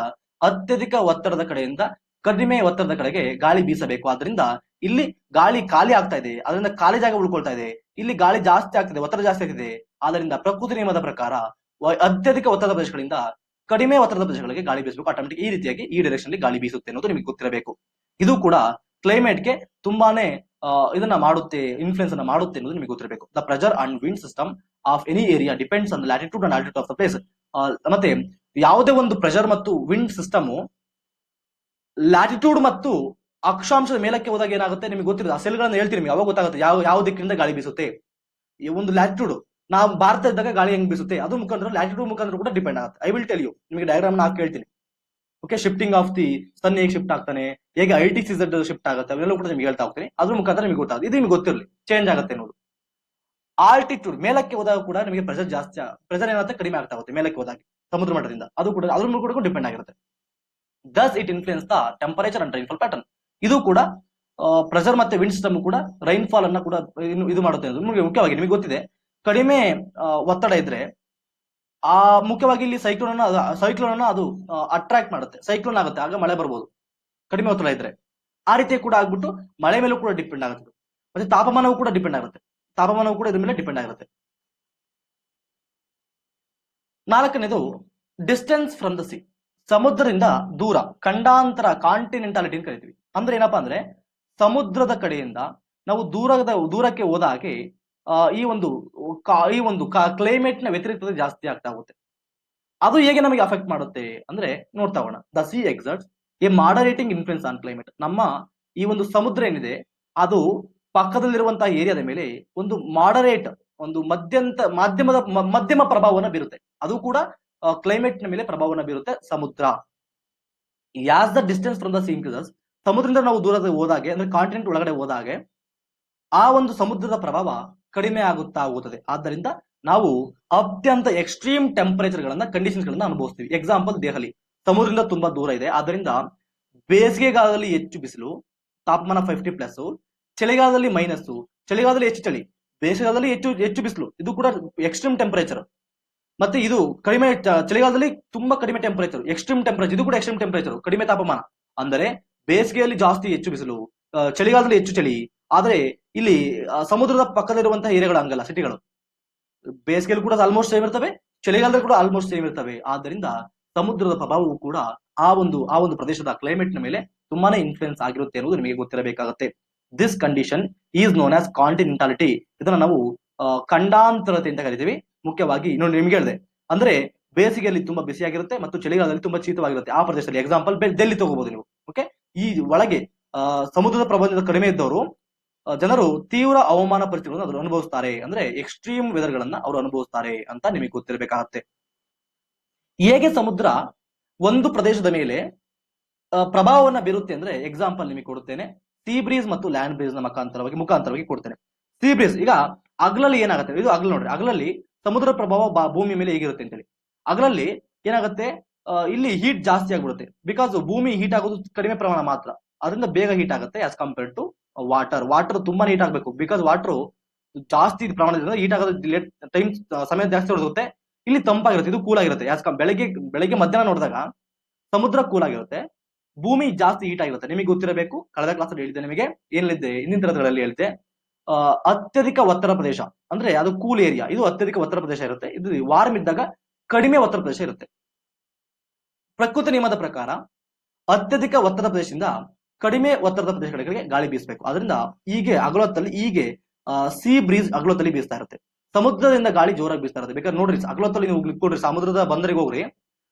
ಅತ್ಯಧಿಕ ಒತ್ತಡದ ಕಡೆಯಿಂದ ಕಡಿಮೆ ಒತ್ತಡದ ಕಡೆಗೆ ಗಾಳಿ ಬೀಸಬೇಕು. ಆದ್ರಿಂದ ಇಲ್ಲಿ ಗಾಳಿ ಖಾಲಿ ಆಗ್ತಾ ಇದೆ, ಅದರಿಂದ ಖಾಲಿ ಜಾಗ ಉಳ್ಕೊಳ್ತಾ ಇದೆ. ಇಲ್ಲಿ ಗಾಳಿ ಜಾಸ್ತಿ ಆಗ್ತಿದೆ, ಒತ್ತಡ ಜಾಸ್ತಿ ಆಗ್ತಿದೆ. ಆದ್ರಿಂದ ಪ್ರಕೃತಿ ನಿಯಮದ ಪ್ರಕಾರ ಅತ್ಯಧಿಕ ಒತ್ತಡದ ಪ್ರದೇಶಗಳಿಂದ ಕಡಿಮೆ ಒತ್ತಡದ ಪ್ರದೇಶಗಳಿಗೆ ಗಾಳಿ ಬೀಸಬೇಕು. ಆಟೋಮೆಟಿಕ್ ಈ ರೀತಿಯಾಗಿ ಈ ಡೈರೆಕ್ಷನ್ ಅಲ್ಲಿ ಗಾಳಿ ಬೀಸುತ್ತೆ ಅನ್ನೋದು ನಿಮಗೆ ಗೊತ್ತಿರಬೇಕು. ಇದು ಕೂಡ ಕ್ಲೈಮೇಟ್ಗೆ ತುಂಬಾನೇ ಇದನ್ನ ಮಾಡುತ್ತೆ, ಇನ್ಫ್ಲುಯೆನ್ಸ್ ಅನ್ನ ಮಾಡುತ್ತೆ ಅನ್ನೋದು ನಿಮಗೆ ಗೊತ್ತಿರಬೇಕು. The pressure and wind system of any area depends on latitude and altitude of the place. ಮತ್ತೆ ಯಾವುದೇ ಒಂದು ಪ್ರೆಷರ್ ಮತ್ತು ವಿಂಡ್ ಸಿಸ್ಟಮ್ ಲ್ಯಾಟಿಟ್ಯೂಡ್ ಮತ್ತು ಅಕ್ಷಾಂಶದ ಮೇಲಕ್ಕೆ ಹೋದಾಗ ಏನಾಗುತ್ತೆ ನಿಮಗೆ ಗೊತ್ತಿರೋದು. ಆ ಸೆಲ್ಗಳನ್ನ ಹೇಳ್ತೀನಿ ನಿಮಗೆ, ಅವಾಗ ಗೊತ್ತಾಗುತ್ತೆ ಯಾವ ದಿಕ್ಕಿನಿಂದ ಗಾಳಿ ಬೀಸುತ್ತೆ. ಈ ಒಂದು ಲ್ಯಾಟಿಟ್ಯೂಡ್, ನಾವು ಭಾರತ ಇದ್ದಾಗ ಗಾಳಿ ಹೆಂಗ್ ಬೀಸುತ್ತೆ ಅದು ಮುಖಾಂತರ ಲ್ಯಾಟಿಟ್ಯೂಡ್ ಮುಖಾಂತರ ಕೂಡ ಡಿಪೆಂಡ್ ಆಗುತ್ತೆ. ಐ ವಿಲ್ ಟೆಲ್ ಯು, ನಿಮಗೆ ಡಯಾಗ್ರಾಮ್ ನ ಹಾಕಿ ಹೇಳ್ತೀನಿ. ಓಕೆ, ಶಿಫ್ಟಿಂಗ್ ಆಫ್ ದಿ ಸನ್ ಹೇಗೆ ಶಿಫ್ಟ್ ಆಗ್ತಾನೆ, ಹೇಗೆ ITCZ ಶಿಫ್ಟ್ ಆಗುತ್ತೆ, ಅವೆಲ್ಲ ಕೂಡ ನಿಮ್ಗೆ ಹೇಳ್ತಾ ಹೋಗ್ತೀನಿ. ಅದ್ರ ಮುಖಾಂತರ ನಿಮಗೆ ಗೊತ್ತಾಗುತ್ತೆ, ಇದು ನಿಮ್ಗೆ ಗೊತ್ತಿರಲಿ ಚೇಂಜ್ ಆಗುತ್ತೆ ಅನ್ನೋದು. ಆಲ್ಟಿಟ್ಯೂಡ್ ಮೇಲಕ್ಕೆ ಹೋದಾಗ ಕೂಡ ನಿಮಗೆ ಪ್ರೆಷರ್ ಜಾಸ್ತಿ, ಪ್ರೆಷರ್ ಏನಾಗುತ್ತೆ ಕಡಿಮೆ ಆಗ್ತಾ ಹೋಗುತ್ತೆ ಮೇಲಕ್ಕೆ ಹೋದಾಗ ಸಮುದ್ರ ಮಟ್ಟದಿಂದ, ಅದು ಕೂಡ ಅದ್ರ ಮೇಲೆ ಕೂಡ ಡಿಪೆಂಡ್ ಆಗಿರುತ್ತೆ. Thus it influence the temperature and rainfall pattern. ಇದು ಕೂಡ ಪ್ರೆಷರ್ ಮತ್ತೆ ವಿಂಡ್ ಸಿಸ್ಟಮ್ ಕೂಡ ರೈನ್ಫಾಲ್ ಅನ್ನ ಕೂಡ ಇದು ಮಾಡುತ್ತೆ. ನಿಮಗೆ ಮುಖ್ಯವಾಗಿ ನಿಮಗೆ ಗೊತ್ತಿದೆ, ಕಡಿಮೆ ಒತ್ತಡ ಇದ್ರೆ ಆ ಮುಖ್ಯವಾಗಿ ಇಲ್ಲಿ ಸೈಕ್ಲೋನ್ ಅನ್ನ ಅದು ಅಟ್ರಾಕ್ಟ್ ಮಾಡುತ್ತೆ, ಸೈಕ್ಲೋನ್ ಆಗುತ್ತೆ, ಆಗ ಮಳೆ ಬರ್ಬೋದು ಕಡಿಮೆ ಒತ್ತಡ ಇದ್ರೆ. ಆ ರೀತಿ ಕೂಡ ಆಗ್ಬಿಟ್ಟು ಮಳೆ ಮೇಲೂ ಕೂಡ ಡಿಪೆಂಡ್ ಆಗುತ್ತೆ. ಮತ್ತೆ ತಾಪಮಾನವೂ ಕೂಡ ಡಿಪೆಂಡ್ ಆಗುತ್ತೆ, ತಾಪಮಾನವೂ ಕೂಡ ಇದ್ರ ಮೇಲೆ ಡಿಪೆಂಡ್ ಆಗಿರುತ್ತೆ. ನಾಲ್ಕನೇದು ಡಿಸ್ಟೆನ್ಸ್ ಫ್ರಮ್ ದ ಸಿ, ಸಮುದ್ರದಿಂದ ದೂರ, ಖಂಡಾಂತರ, ಕಾಂಟಿನೆಂಟಾಲಿಟಿ ಅಂತ ಕರಿತೀವಿ. ಅಂದ್ರೆ ಏನಪ್ಪಾ ಅಂದ್ರೆ ಸಮುದ್ರದ ಕಡೆಯಿಂದ ನಾವು ದೂರಕ್ಕೆ ಹೋದಾಗೆ ಈ ಒಂದು ಕ್ಲೈಮೇಟ್ ನ ವ್ಯತಿರಿಕ್ತತೆ ಜಾಸ್ತಿ ಆಗ್ತಾ ಹೋಗುತ್ತೆ. ಅದು ಹೇಗೆ ನಮಗೆ ಅಫೆಕ್ಟ್ ಮಾಡುತ್ತೆ ಅಂದ್ರೆ ನೋಡ್ತಾ ಹೋಗೋಣ. The sea exerts a moderating influence on climate. ನಮ್ಮ ಈ ಒಂದು ಸಮುದ್ರ ಏನಿದೆ ಅದು ಪಕ್ಕದಲ್ಲಿರುವಂತಹ ಏರಿಯಾದ ಮೇಲೆ ಒಂದು ಮಾಡರೇಟ್, ಒಂದು ಮಧ್ಯಮ ಪ್ರಭಾವವನ್ನು ಬೀರುತ್ತೆ. ಅದು ಕೂಡ ಕ್ಲೈಮೇಟ್ ನ ಮೇಲೆ ಪ್ರಭಾವವನ್ನು ಬೀರುತ್ತೆ ಸಮುದ್ರ. As the distance from the sea increases, ಸಮುದ್ರದಿಂದ ನಾವು ದೂರದ ಹೋದಾಗೆ ಅಂದ್ರೆ ಕಾಂಟಿನೆಂಟ್ ಒಳಗಡೆ ಹೋದಾಗೆ ಆ ಒಂದು ಸಮುದ್ರದ ಪ್ರಭಾವ ಕಡಿಮೆ ಆಗುತ್ತಾ ಹೋಗುತ್ತದೆ. ಆದ್ದರಿಂದ ನಾವು ಅತ್ಯಂತ ಎಕ್ಸ್ಟ್ರೀಮ್ ಟೆಂಪರೇಚರ್ ಗಳನ್ನ, ಕಂಡೀಷನ್ಸ್ ಗಳನ್ನ ಅನುಭವಿಸ್ತೀವಿ. ಎಕ್ಸಾಂಪಲ್ ದೆಹಲಿ ಸಮುದ್ರದಿಂದ ತುಂಬಾ ದೂರ ಇದೆ, ಆದ್ದರಿಂದ ಬೇಸಿಗೆಗಾಲದಲ್ಲಿ ಹೆಚ್ಚು ಬಿಸಿಲು, ತಾಪಮಾನ 50+, ಚಳಿಗಾಲದಲ್ಲಿ ಮೈನಸ್, ಚಳಿಗಾಲದಲ್ಲಿ ಹೆಚ್ಚು ಚಳಿ, ಬೇಸಿಗೆಗಾಲದಲ್ಲಿ ಹೆಚ್ಚು ಬಿಸಿಲು, ಇದು ಕೂಡ ಎಕ್ಸ್ಟ್ರೀಮ್ ಟೆಂಪರೇಚರ್. ಮತ್ತೆ ಇದು ಕಡಿಮೆ ಚಳಿಗಾಲದಲ್ಲಿ ತುಂಬಾ ಕಡಿಮೆ ಟೆಂಪರೇಚರ್, ಎಕ್ಸ್ಟ್ರೀಮ್ ಟೆಂಪರೇಚರ್, ಇದು ಕೂಡ ಎಕ್ಸ್ಟ್ರೀಮ್ ಟೆಂಪರೇಚರ್, ಕಡಿಮೆ ತಾಪಮಾನ. ಅಂದರೆ ಬೇಸಿಗೆಯಲ್ಲಿ ಜಾಸ್ತಿ ಹೆಚ್ಚು ಬಿಸಿಲು, ಚಳಿಗಾಲದಲ್ಲಿ ಹೆಚ್ಚು ಚಳಿ. ಆದ್ರೆ ಇಲ್ಲಿ ಸಮುದ್ರದ ಪಕ್ಕದಲ್ಲಿರುವಂತಹ ಏರಿಯಾಗಳು ಹಂಗಲ್ಲ, ಸಿಟಿಗಳು ಬೇಸಿಗೆಯಲ್ಲಿ ಕೂಡ ಆಲ್ಮೋಸ್ಟ್ ಸೇಮ್ ಇರ್ತವೆ, ಚಳಿಗಾಲದಲ್ಲಿ ಕೂಡ ಆಲ್ಮೋಸ್ಟ್ ಸೇಮ್ ಇರ್ತವೆ. ಆದ್ದರಿಂದ ಸಮುದ್ರದ ಪ್ರಭಾವವು ಕೂಡ ಆ ಒಂದು ಪ್ರದೇಶದ ಕ್ಲೈಮೇಟ್ ನ ಮೇಲೆ ತುಂಬಾನೇ ಇನ್ಫ್ಲುಯೆನ್ಸ್ ಆಗಿರುತ್ತೆ ಅನ್ನೋದು ನಿಮಗೆ ಗೊತ್ತಿರಬೇಕಾಗುತ್ತೆ. This condition is known as continentality. ಇದನ್ನ ನಾವು ಖಂಡಾಂತರತೆ ಅಂತ ಕರಿತೀವಿ. ಮುಖ್ಯವಾಗಿ ಇನ್ನೊಂದು ನಿಮ್ಗೆ ಹೇಳಿದೆ, ಅಂದ್ರೆ ಬೇಸಿಗೆಯಲ್ಲಿ ತುಂಬಾ ಬಿಸಿಯಾಗಿರುತ್ತೆ ಮತ್ತು ಚಳಿಗಾಲದಲ್ಲಿ ತುಂಬಾ ಶೀತವಾಗಿರುತ್ತೆ ಆ ಪ್ರದೇಶದಲ್ಲಿ. ಎಕ್ಸಾಂಪಲ್ ಡೆಲ್ಲಿ ತಗೋಬಹುದು ನೀವು. ಓಕೆ, ಈ ಒಳಗೆ ಸಮುದ್ರದ ಪ್ರಭಾವದಿಂದ ಕಡಿಮೆ ಇದ್ದವರು ಜನರು ತೀವ್ರ ಹವಾಮಾನ ಪರಿಸ್ಥಿತಿಗಳನ್ನು ಅವರು ಅನುಭವಿಸ್ತಾರೆ, ಅಂದ್ರೆ ಎಕ್ಸ್ಟ್ರೀಮ್ ವೆದರ್ ಗಳನ್ನ ಅವರು ಅನುಭವಿಸ್ತಾರೆ ಅಂತ ನಿಮಗೆ ಗೊತ್ತಿರಬೇಕಾಗತ್ತೆ. ಹೇಗೆ ಸಮುದ್ರ ಒಂದು ಪ್ರದೇಶದ ಮೇಲೆ ಪ್ರಭಾವವನ್ನ ಬೀರುತ್ತೆ ಅಂದ್ರೆ ಎಕ್ಸಾಂಪಲ್ ನಿಮಗೆ ಕೊಡುತ್ತೇನೆ. ಸೀ ಬ್ರೀಸ್ ಮತ್ತು ಲ್ಯಾಂಡ್ ಬ್ರೀಸ್ ನ ಮುಖಾಂತರವಾಗಿ ಕೊಡ್ತೇನೆ. ಸೀ ಬ್ರೀಸ್, ಈಗ ಹಗಲಲ್ಲಿ ಏನಾಗುತ್ತೆ, ಇದು ಹಗಲು ನೋಡ್ರಿ, ಹಗಲಲ್ಲಿ ಸಮುದ್ರ ಪ್ರಭಾವ ಭೂಮಿ ಮೇಲೆ ಹೇಗಿರುತ್ತೆ ಅಂತೇಳಿ. ಹಗಲಲ್ಲಿ ಏನಾಗುತ್ತೆ, ಇಲ್ಲಿ ಹೀಟ್ ಜಾಸ್ತಿ ಆಗ್ಬಿಡುತ್ತೆ, ಬಿಕಾಸ್ ಭೂಮಿ ಹೀಟ್ ಆಗೋದು ಕಡಿಮೆ ಪ್ರಮಾಣ ಮಾತ್ರ, ಅದರಿಂದ ಬೇಗ ಹೀಟ್ ಆಗುತ್ತೆ ಆಸ್ ಕಂಪೇರ್ಡ್ ಟು ವಾಟರ್ ತುಂಬಾ ಹೀಟ್ ಆಗಬೇಕು, ಬಿಕಾಸ್ ವಾಟರ್ ಜಾಸ್ತಿ ಪ್ರಮಾಣದಿಂದ ಹೀಟ್ ಆಗೋದು ಸಮಯ ಜಾಸ್ತಿ ಹೊಡೆದುತ್ತೆ. ಇಲ್ಲಿ ತಂಪಾಗಿರುತ್ತೆ, ಇದು ಕೂಲ್ ಆಗಿರುತ್ತೆ. ಬೆಳಗ್ಗೆ ಮಧ್ಯಾಹ್ನ ನೋಡಿದಾಗ ಸಮುದ್ರ ಕೂಲ್ ಆಗಿರುತ್ತೆ, ಭೂಮಿ ಜಾಸ್ತಿ ಹೀಟ್ ಆಗಿರುತ್ತೆ. ನಿಮಗೆ ಗೊತ್ತಿರಬೇಕು, ಕಳೆದ ಕ್ಲಾಸ್ ಅಲ್ಲಿ ಹೇಳಿದ್ದೆ ನಿಮಗೆ, ಏನಿದೆ ಹಿಂದಿನ ತರಗತಿಗಳಲ್ಲಿ ಹೇಳಿದ್ದೆ, ಅತ್ಯಧಿಕ ಒತ್ತಡ ಪ್ರದೇಶ ಅಂದ್ರೆ ಅದು ಕೂಲ್ ಏರಿಯಾ, ಇದು ಅತ್ಯಧಿಕ ಒತ್ತಡ ಪ್ರದೇಶ ಇರುತ್ತೆ. ಇದು ವಾರ್ಮ್ ಇದ್ದಾಗ ಕಡಿಮೆ ಒತ್ತಡ ಪ್ರದೇಶ ಇರುತ್ತೆ. ಪ್ರಕೃತಿ ನಿಯಮದ ಪ್ರಕಾರ ಅತ್ಯಧಿಕ ಒತ್ತಡ ಪ್ರದೇಶದಿಂದ ಕಡಿಮೆ ಒತ್ತಡದ ಪ್ರದೇಶಗಳಿಗೆ ಗಾಳಿ ಬೀಸಬೇಕು. ಅದರಿಂದ ಹೀಗೆ ಸಿ ಬ್ರೀಸ್ ಅಗಲೊತ್ತಲ್ಲಿ ಬೀಸ್ತಾ ಇರುತ್ತೆ, ಸಮುದ್ರದಿಂದ ಗಾಳಿ ಜೋರಾಗಿ ಬೀಸ್ತಾ ಇರುತ್ತೆ. ಬೇಕಾದ್ರೆ ನೋಡ್ರಿ, ಅಗಲೊತ್ತಲ್ಲಿ ನೀವು ನಿಂತ್ಕೊಡ್ರಿ, ಸಮುದ್ರದ ಬಂದರಿಗೆ ಹೋಗ್ರಿ,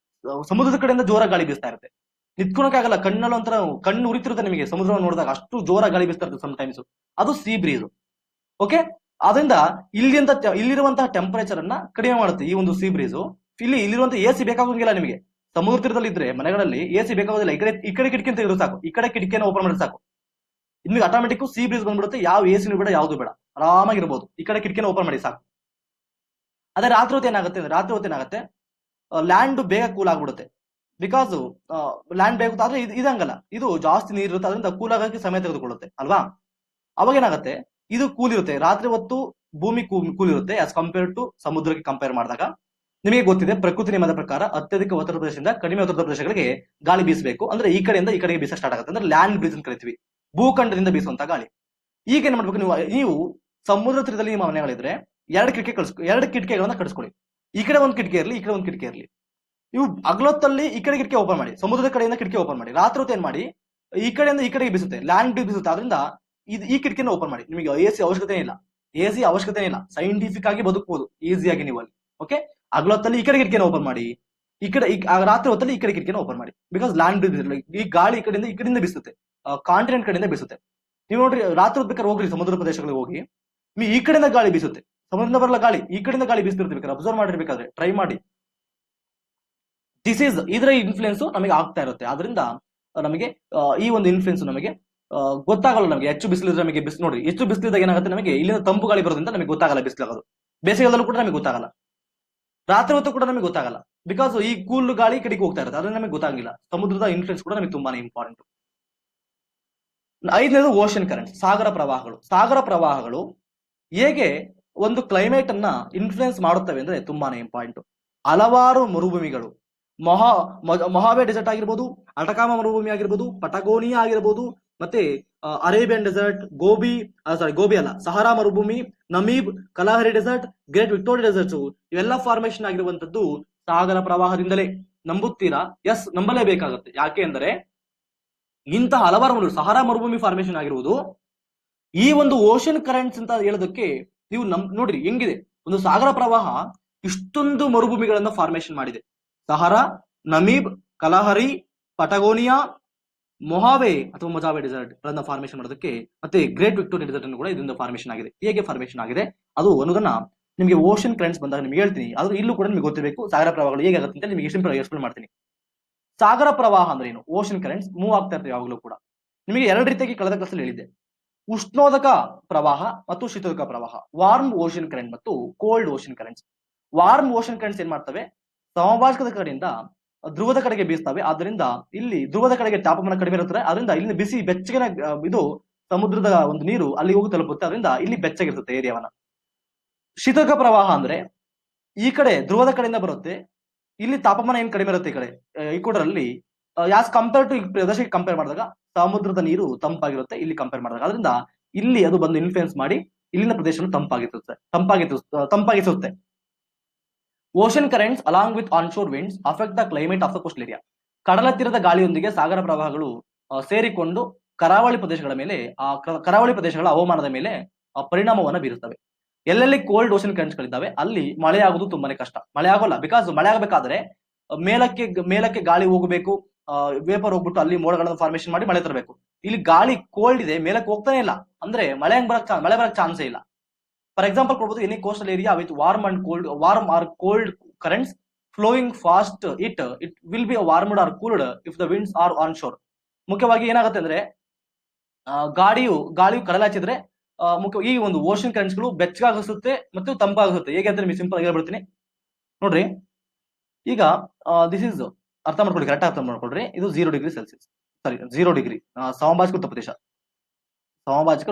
ಸಮುದ್ರದ ಕಡೆಯಿಂದ ಜೋರಾಗಿ ಗಾಳಿ ಬೀಸ್ತಾ ಇರುತ್ತೆ. ನಿಂತ್ಕೊಳಕ್ಕಾಗಲ್ಲ, ಕಣ್ಣಲ್ಲಿ ಒಂಥರ ಕಣ್ಣು ಉರಿತಿರುತ್ತೆ ನಿಮಗೆ ಸಮುದ್ರವನ್ನು ನೋಡಿದಾಗ, ಅಷ್ಟು ಜೋರಾಗಿ ಗಾಳಿ ಬೀಸ್ತಾ ಇರುತ್ತೆ ಸಮಟೈಮ್ಸ್. ಅದು ಸಿ ಬ್ರೀಸ್. ಓಕೆ, ಅದರಿಂದ ಇಲ್ಲಿರುವಂತಹ ಟೆಂಪರೇಚರ್ ಅನ್ನ ಕಡಿಮೆ ಮಾಡುತ್ತೆ ಈ ಒಂದು ಸಿ ಬ್ರೀಸ್. ಇಲ್ಲಿರುವಂತಹ AC ಬೇಕಾಗೋಂಗಿಲ್ಲ ನಿಮಗೆ. ಸಮುದ್ರ ತೀರದಲ್ಲಿ ಇದ್ರೆ ಮನೆಗಳಲ್ಲಿ AC ಬೇಕಾಗೋದಿಲ್ಲ, ಈ ಕಡೆ ಕಿಟಕಿ ಅಂತ ಇರೋದು ಸಾಕು, ಈ ಕಡೆ ಕಿಟಕಿಯನ್ನು ಓಪನ್ ಮಾಡಿದ್ರೆ ಸಾಕು, ನಿಮಗೆ ಆಟೋಮೆಟಿಕ್ ಸಿ ಬ್ರೀಸ್ ಬಂದ್ಬಿಡುತ್ತೆ. ಯಾವ AC ಬೇಡ, ಯಾವುದು ಬೇಡ, ಆರಾಮಾಗಿರ್ಬೋದು, ಈ ಕಡೆ ಕಿಟಕಿನ ಓಪನ್ ಮಾಡಿ ಸಾಕು. ಅದೇ ರಾತ್ರಿ ಹೊತ್ತು ಏನಾಗುತ್ತೆ, ಲ್ಯಾಂಡ್ ಬೇಗ ಕೂಲ್ ಆಗ್ಬಿಡುತ್ತೆ, ಬಿಕಾಸ್ ಲ್ಯಾಂಡ್ ಬೇಕು. ಆದ್ರೆ ಇದಂಗಲ್ಲ, ಇದು ಜಾಸ್ತಿ ನೀರು ಇರುತ್ತೆ, ಅದರಿಂದ ಕೂಲ್ ಆಗೋಕೆ ಸಮಯ ತೆಗೆದುಕೊಳ್ಳುತ್ತೆ ಅಲ್ವಾ. ಅವಾಗ ಏನಾಗುತ್ತೆ, ಇದು ಕೂಲ್ ಇರುತ್ತೆ, ರಾತ್ರಿ ಹೊತ್ತು ಭೂಮಿ ಕೂಲ್ ಇರುತ್ತೆ ಆಸ್ ಕಂಪೇರ್ ಟು ಸಮುದ್ರಕ್ಕೆ ಕಂಪೇರ್ ಮಾಡಿದಾಗ. ನಿಮಗೆ ಗೊತ್ತಿದೆ, ಪ್ರಕೃತಿ ನಿಯಮದ ಪ್ರಕಾರ ಅತ್ಯಧಿಕ ಒತ್ತಡ ಪ್ರದೇಶದಿಂದ ಕಡಿಮೆ ಒತ್ತಡ ಪ್ರದೇಶಗಳಿಗೆ ಗಾಳಿ ಬೀಸಬೇಕು. ಅಂದ್ರೆ ಈ ಕಡೆಯಿಂದ ಈ ಕಡೆಗೆ ಬೀಸ ಸ್ಟಾರ್ಟ್ ಆಗುತ್ತೆ, ಅಂದ್ರೆ ಲ್ಯಾಂಡ್ ಬ್ರೀಸ್ ಅಂತ ಕರಿತೀವಿ, ಭೂಖಂಡದಿಂದ ಬೀಸುವಂತ ಗಾಳಿ. ಈಗ ಏನ್ ಮಾಡ್ಬೇಕು, ನೀವು ಸಮುದ್ರ ತೀರದಲ್ಲಿ ನಿಮ್ಮ ಮನೆಗಳಿದ್ರೆ ಎರಡು ಕಿಟಕಿಗಳನ್ನ ಕಟ್ಸ್ಕೊಳ್ಳಿ. ಈ ಕಡೆ ಒಂದು ಕಿಟಕಿ ಇರಲಿ, ಈ ಕಡೆ ಒಂದು ಕಿಟಕಿ ಇರಲಿ. ನೀವು ಹಗಲೊತ್ತಲ್ಲಿ ಈ ಕಡೆ ಕಿಟಕಿ ಓಪನ್ ಮಾಡಿ, ಸಮುದ್ರದ ಕಡೆಯಿಂದ ಕಿಟಕಿ ಓಪನ್ ಮಾಡಿ. ರಾತ್ರಿ ಹೊತ್ತು ಏನ್ ಮಾಡಿ, ಈ ಕಡೆಯಿಂದ ಈ ಕಡೆಗೆ ಬೀಸುತ್ತೆ, ಲ್ಯಾಂಡ್ ಬೀಸುತ್ತೆ. ಅದರಿಂದ ಇದು ಈ ಕಿಟಕಿನ ಓಪನ್ ಮಾಡಿ. ನಿಮಗೆ ಎಸಿ ಅವಶ್ಯಕತೆ ಇಲ್ಲ, ಎಸಿ ಅವಶ್ಯಕತೆ ಇಲ್ಲ. ಸೈಂಟಿಫಿಕ್ ಆಗಿ ಬದುಕಬಹುದು ಈಸಿಯಾಗಿ ನೀವು ಅಲ್ಲಿ. ಓಕೆ, ಹಗಲೊತ್ತಲ್ಲಿ ಈ ಕಡೆ ಕಿಟಕಿನ ಓಪನ್ ಮಾಡಿ, ಈ ಕಡೆ ರಾತ್ರಿ ಹೊತ್ತಲ್ಲಿ ಈ ಕಡೆ ಕಿಟಕಿನ ಓಪನ್ ಮಾಡಿ. ಬಿಕಾಸ್ ಲ್ಯಾಂಡ್ ಈ ಗಾಳಿ ಈ ಕಡೆಯಿಂದ ಬೀಸುತ್ತೆ, ಕಾಂಟಿನೆಂಟ್ ಕಡೆಯಿಂದ ಬೀಸುತ್ತೆ. ನೀವು ನೋಡ್ರಿ, ರಾತ್ರಿ ಹೊತ್ತು ಬೇಕಾದ್ರೆ ಹೋಗ್ರಿ ಸಮುದ್ರ ಪ್ರದೇಶಗಳಿಗೆ ಹೋಗಿ, ಈ ಕಡೆಯಿಂದ ಗಾಳಿ ಬೀಸುತ್ತೆ, ಸಮುದ್ರದಿಂದ ಬರಲ್ಲ ಗಾಳಿ, ಈ ಕಡೆಯಿಂದ ಗಾಳಿ ಬೀಸ್ತಿರ್ಬೇಕಾದ್ರೆ ಅಬ್ಸರ್ವ್ ಮಾಡಿರ್ಬೇಕಾದ್ರೆ ಟ್ರೈ ಮಾಡಿ. ಇದರ ಇನ್ಫ್ಲುಯೆನ್ಸ್ ನಮಗೆ ಆಗ್ತಾ ಇರುತ್ತೆ. ಆದ್ರಿಂದ ನಮಗೆ ಈ ಒಂದು ಇನ್ಫ್ಲುಯೆನ್ಸ್ ನಮಗೆ ಗೊತ್ತಾಗಲ್ಲ. ನಮಗೆ ಹೆಚ್ಚು ಬಿಸಿಲಿದ್ರೆ ನಮಗೆ ನೋಡಿ, ಹೆಚ್ಚು ಬಿಸಿಲಿದಾಗ ಏನಾಗುತ್ತೆ, ನಮಗೆ ಇಲ್ಲಿಂದ ತಂಪು ಗಾಳಿ ಬರೋದ್ರಿಂದ ನಮಗೆ ಗೊತ್ತಾಗಲ್ಲ ಬಿಸಿಲಾಗೋದು. ಬೇಸಿಗೆದಲ್ಲೂ ಕೂಡ ನಮಗೆ ಗೊತ್ತಾಗಲ್ಲ, ರಾತ್ರಿ ಹೊತ್ತು ಕೂಡ ನಮಗೆ ಗೊತ್ತಾಗಲ್ಲ. ಬಿಕಾಸ್ ಈ ಕೂಲ್ ಗಾಳಿ ಕಡೆಗೆ ಹೋಗ್ತಾ ಇರುತ್ತೆ, ಅದರಿಂದ ನಮಗೆ ಗೊತ್ತಾಗಿಲ್ಲ. ಸಮುದ್ರದ ಇನ್ಫ್ಲುಯೆನ್ಸ್ ಕೂಡ ನಮಗೆ ತುಂಬಾನೇ ಇಂಪಾರ್ಟೆಂಟ್. ಐದನೇದು ಓಷನ್ ಕರೆಂಟ್, ಸಾಗರ ಪ್ರವಾಹಗಳು. ಸಾಗರ ಪ್ರವಾಹಗಳು ಹೇಗೆ ಒಂದು ಕ್ಲೈಮೇಟ್ ಅನ್ನ ಇನ್ಫ್ಲುಯೆನ್ಸ್ ಮಾಡುತ್ತವೆ ಅಂದ್ರೆ ತುಂಬಾನೇ ಇಂಪಾರ್ಟೆಂಟ್. ಹಲವಾರು ಮರುಭೂಮಿಗಳು, ಮೊಹಾವೆ ಡೆಸರ್ಟ್ ಆಗಿರ್ಬೋದು, ಅಟಕಾಮ ಮರುಭೂಮಿ ಆಗಿರ್ಬೋದು, ಪಟಗೋನಿಯಾ ಆಗಿರ್ಬೋದು, ಮತ್ತೆ ಅರೇಬಿಯನ್ ಡೆಸರ್ಟ್, ಗೋಬಿ ಅಲ್ಲ, ಸಹಾರಾ ಮರುಭೂಮಿ, ನಮೀಬ್, ಕಲಾಹರಿ ಡೆಸರ್ಟ್, ಗ್ರೇಟ್ ವಿಕ್ಟೋರಿಯಾ ಡೆಸರ್ಟ್ಸ್, ಇವೆಲ್ಲ ಫಾರ್ಮೇಶನ್ ಆಗಿರುವಂತದ್ದು ಸಾಗರ ಪ್ರವಾಹದಿಂದಲೇ. ನಂಬುತ್ತೀರಾ? ಎಸ್, ನಂಬಲೇಬೇಕಾಗುತ್ತೆ. ಯಾಕೆ ಅಂದರೆ ಇಂತಹ ಹಲವಾರು ಸಹಾರಾ ಮರುಭೂಮಿ ಫಾರ್ಮೇಶನ್ ಆಗಿರುವುದು ಈ ಒಂದು ಓಷನ್ ಕರೆಂಟ್ಸ್ ಅಂತ ಹೇಳೋದಕ್ಕೆ ನೀವು ನೋಡ್ರಿ ಹೆಂಗಿದೆ. ಒಂದು ಸಾಗರ ಪ್ರವಾಹ ಇಷ್ಟೊಂದು ಮರುಭೂಮಿಗಳನ್ನ ಫಾರ್ಮೇಶನ್ ಮಾಡಿದೆ. ಸಹಾರಾ, ನಮೀಬ್, ಕಲಾಹರಿ, ಪಟಗೋನಿಯಾ, ಮೊಹಾವೆ ಅಥವಾ ಮೊಜಾವೆ ಡೆಸರ್ಟ್ ಗಳನ್ನ ಫಾರ್ಮೇಶನ್ ಮಾಡೋದಕ್ಕೆ, ಮತ್ತೆ ಗ್ರೇಟ್ ವಿಕ್ಟೋರಿಯಾ ಡೆಸರ್ಟ್ ಅನ್ನು ಕೂಡ ಇದರಿಂದ ಫಾರ್ಮೇಶನ್ ಆಗಿದೆ. ಹೇಗೆ ಫಾರ್ಮೇಶನ್ ಆಗಿದೆ ಅದು ಅನ್ನೋದನ್ನ ನಿಮಗೆ ಓಷನ್ ಕರೆಂಟ್ಸ್ ಬಂದಾಗ ನಿಮ್ಗೆ ಹೇಳ್ತೀನಿ. ಆದ್ರೆ ಇಲ್ಲೂ ಕೂಡ ನಿಮಗೆ ಗೊತ್ತಿರಬೇಕು ಸಾಗರ ಪ್ರವಾಹಗಳು ಹೇಗೆ ಆಗುತ್ತೆ ಅಂತ ನಿಮಗೆ ಸಿಂಪಲ್ ಆಗಿ ಎಕ್ಸ್ಪ್ಲೇನ್ ಮಾಡ್ತೀನಿ. ಸಾಗರ ಪ್ರವಾಹ ಅಂದ್ರೆ ಏನು? ಓಷನ್ ಕರೆಂಟ್ಸ್ ಮೂವ್ ಆಗ್ತಾ ಇರ್ತವೆ ಯಾವಾಗಲೂ ಕೂಡ. ನಿಮಗೆ ಎರಡು ರೀತಿಯಾಗಿ ಕಳೆದ ಕ್ಲಾಸಲ್ಲಿ ಹೇಳಿದ್ದೆ, ಉಷ್ಣೋದಕ ಪ್ರವಾಹ ಮತ್ತು ಶೀತೋದಕ ಪ್ರವಾಹ, ವಾರ್ಮ್ ಓಷನ್ ಕರೆಂಟ್ ಮತ್ತು cold ocean currents. Warm ocean currents ಏನ್ ಮಾಡ್ತವೆ, ಸಮಭಾಜಕದ ಕಡೆಯಿಂದ ಧ್ರುವದ ಕಡೆಗೆ ಬೀಸ್ತವೆ. ಆದ್ರಿಂದ ಇಲ್ಲಿ ಧ್ರುವದ ಕಡೆಗೆ ತಾಪಮಾನ ಕಡಿಮೆ ಇರುತ್ತದೆ, ಅದರಿಂದ ಇಲ್ಲಿ ಬಿಸಿ ಬೆಚ್ಚಗಿನ ಇದು ಸಮುದ್ರದ ಒಂದು ನೀರು ಅಲ್ಲಿ ಹೋಗಿ ತಲುಪುತ್ತೆ, ಅದರಿಂದ ಇಲ್ಲಿ ಬೆಚ್ಚಗಿರ್ತದೆ ಏರಿಯಾವನ್ನ. ಶೀತೋದಕ ಪ್ರವಾಹ ಅಂದ್ರೆ ಈ ಕಡೆ ಧ್ರುವದ ಕಡೆಯಿಂದ ಬರುತ್ತೆ, ಇಲ್ಲಿ ತಾಪಮಾನ ಏನ್ ಕಡಿಮೆ ಇರುತ್ತೆ ಈ ಕಡೆ ಈಕ್ವಟರಲ್ಲಿ, ಯಾಸ್ ಕಂಪೇರ್ ಟು ಪ್ರದೇಶಕ್ಕೆ ಕಂಪೇರ್ ಮಾಡಿದಾಗ ಸಮುದ್ರದ ನೀರು ತಂಪಾಗಿರುತ್ತೆ ಇಲ್ಲಿ ಕಂಪೇರ್ ಮಾಡಿದಾಗ. ಅದರಿಂದ ಇಲ್ಲಿ ಅದು ಬಂದು ಇನ್ಫ್ಲುಯೆನ್ಸ್ ಮಾಡಿ ಇಲ್ಲಿನ ಪ್ರದೇಶವನ್ನು ತಂಪಾಗಿಸುತ್ತೆ. Ocean currents along with onshore winds affect the climate of the coastal area. ಕಡಲ ತೀರದ ಗಾಳಿಯೊಂದಿಗೆ ಸಾಗರ ಪ್ರವಾಹಗಳು ಸೇರಿಕೊಂಡು ಕರಾವಳಿ ಪ್ರದೇಶಗಳ ಮೇಲೆ, ಕರಾವಳಿ ಪ್ರದೇಶಗಳ ಹವಾಮಾನದ ಮೇಲೆ ಪರಿಣಾಮವನ್ನು ಬೀರುತ್ತವೆ. ಎಲ್ಲೆಲ್ಲಿ ಕೋಲ್ಡ್ ಓಷನ್ ಕರೆಂಟ್ಸ್ ಗಳಿದ್ದಾವೆ ಅಲ್ಲಿ ಮಳೆ ಆಗೋದು ತುಂಬಾನೇ ಕಷ್ಟ. ಮಳೆ ಆಗೋಲ್ಲ, ಬಿಕಾಸ್ ಮಳೆ ಆಗಬೇಕಾದ್ರೆ ಮೇಲಕ್ಕೆ ಗಾಳಿ ಹೋಗಬೇಕು, ವೇಪರ್ ಹೋಗ್ಬಿಟ್ಟು ಅಲ್ಲಿ ಮೋಡಗಳನ್ನು ಫಾರ್ಮೇಶನ್ ಮಾಡಿ ಮಳೆ ತರಬೇಕು. ಇಲ್ಲಿ ಗಾಳಿ ಕೋಲ್ಡ್ ಇದೆ, ಮೇಲಕ್ಕೆ ಹೋಗ್ತಾನೆ ಇಲ್ಲ, ಅಂದ್ರೆ ಮಳೆ ಬರಕ್ ಚಾನ್ಸೇ ಇಲ್ಲ. ಫಾರ್ ಎಕ್ಸಾಂಪಲ್ ಕೊಡ್ಬೋದು, any coastal area with warm or cold currents flowing fast, it will be warmed or cooled if the winds are onshore. ಮುಖ್ಯವಾಗಿ ಏನಾಗುತ್ತೆ ಅಂದ್ರೆ ಗಾಳಿಯು ಕಡಲಾಚಿದ್ರೆ ಮುಖ್ಯ ಈ ಒಂದು ಓಷನ್ ಕರೆಂಟ್ಸ್ ಗಳು ಬೆಚ್ಚಗಾಗಿಸುತ್ತೆ ಮತ್ತು ತಂಪಾಗಿಸುತ್ತೆ. ಹೇಗೆ ಅಂತ ನಿಮಗೆ ಸಿಂಪಲ್ ಆಗಿ ಹೇಳ್ಬಿಡ್ತೀನಿ ನೋಡ್ರಿ. ಈಗ ದಿಸ್ ಇಸ್ ಅರ್ಥ ಮಾಡ್ಕೊಳ್ಳಿ, ಕರೆಕ್ಟ್ ಅರ್ಥ ಮಾಡ್ಕೊಳ್ರಿ. ಇದು 0 ಡಿಗ್ರಿ ಸೆಲ್ಸಿಯಸ್, ಸಾರಿ 0 ಡಿಗ್ರಿ ಸಮಭಾಜಕ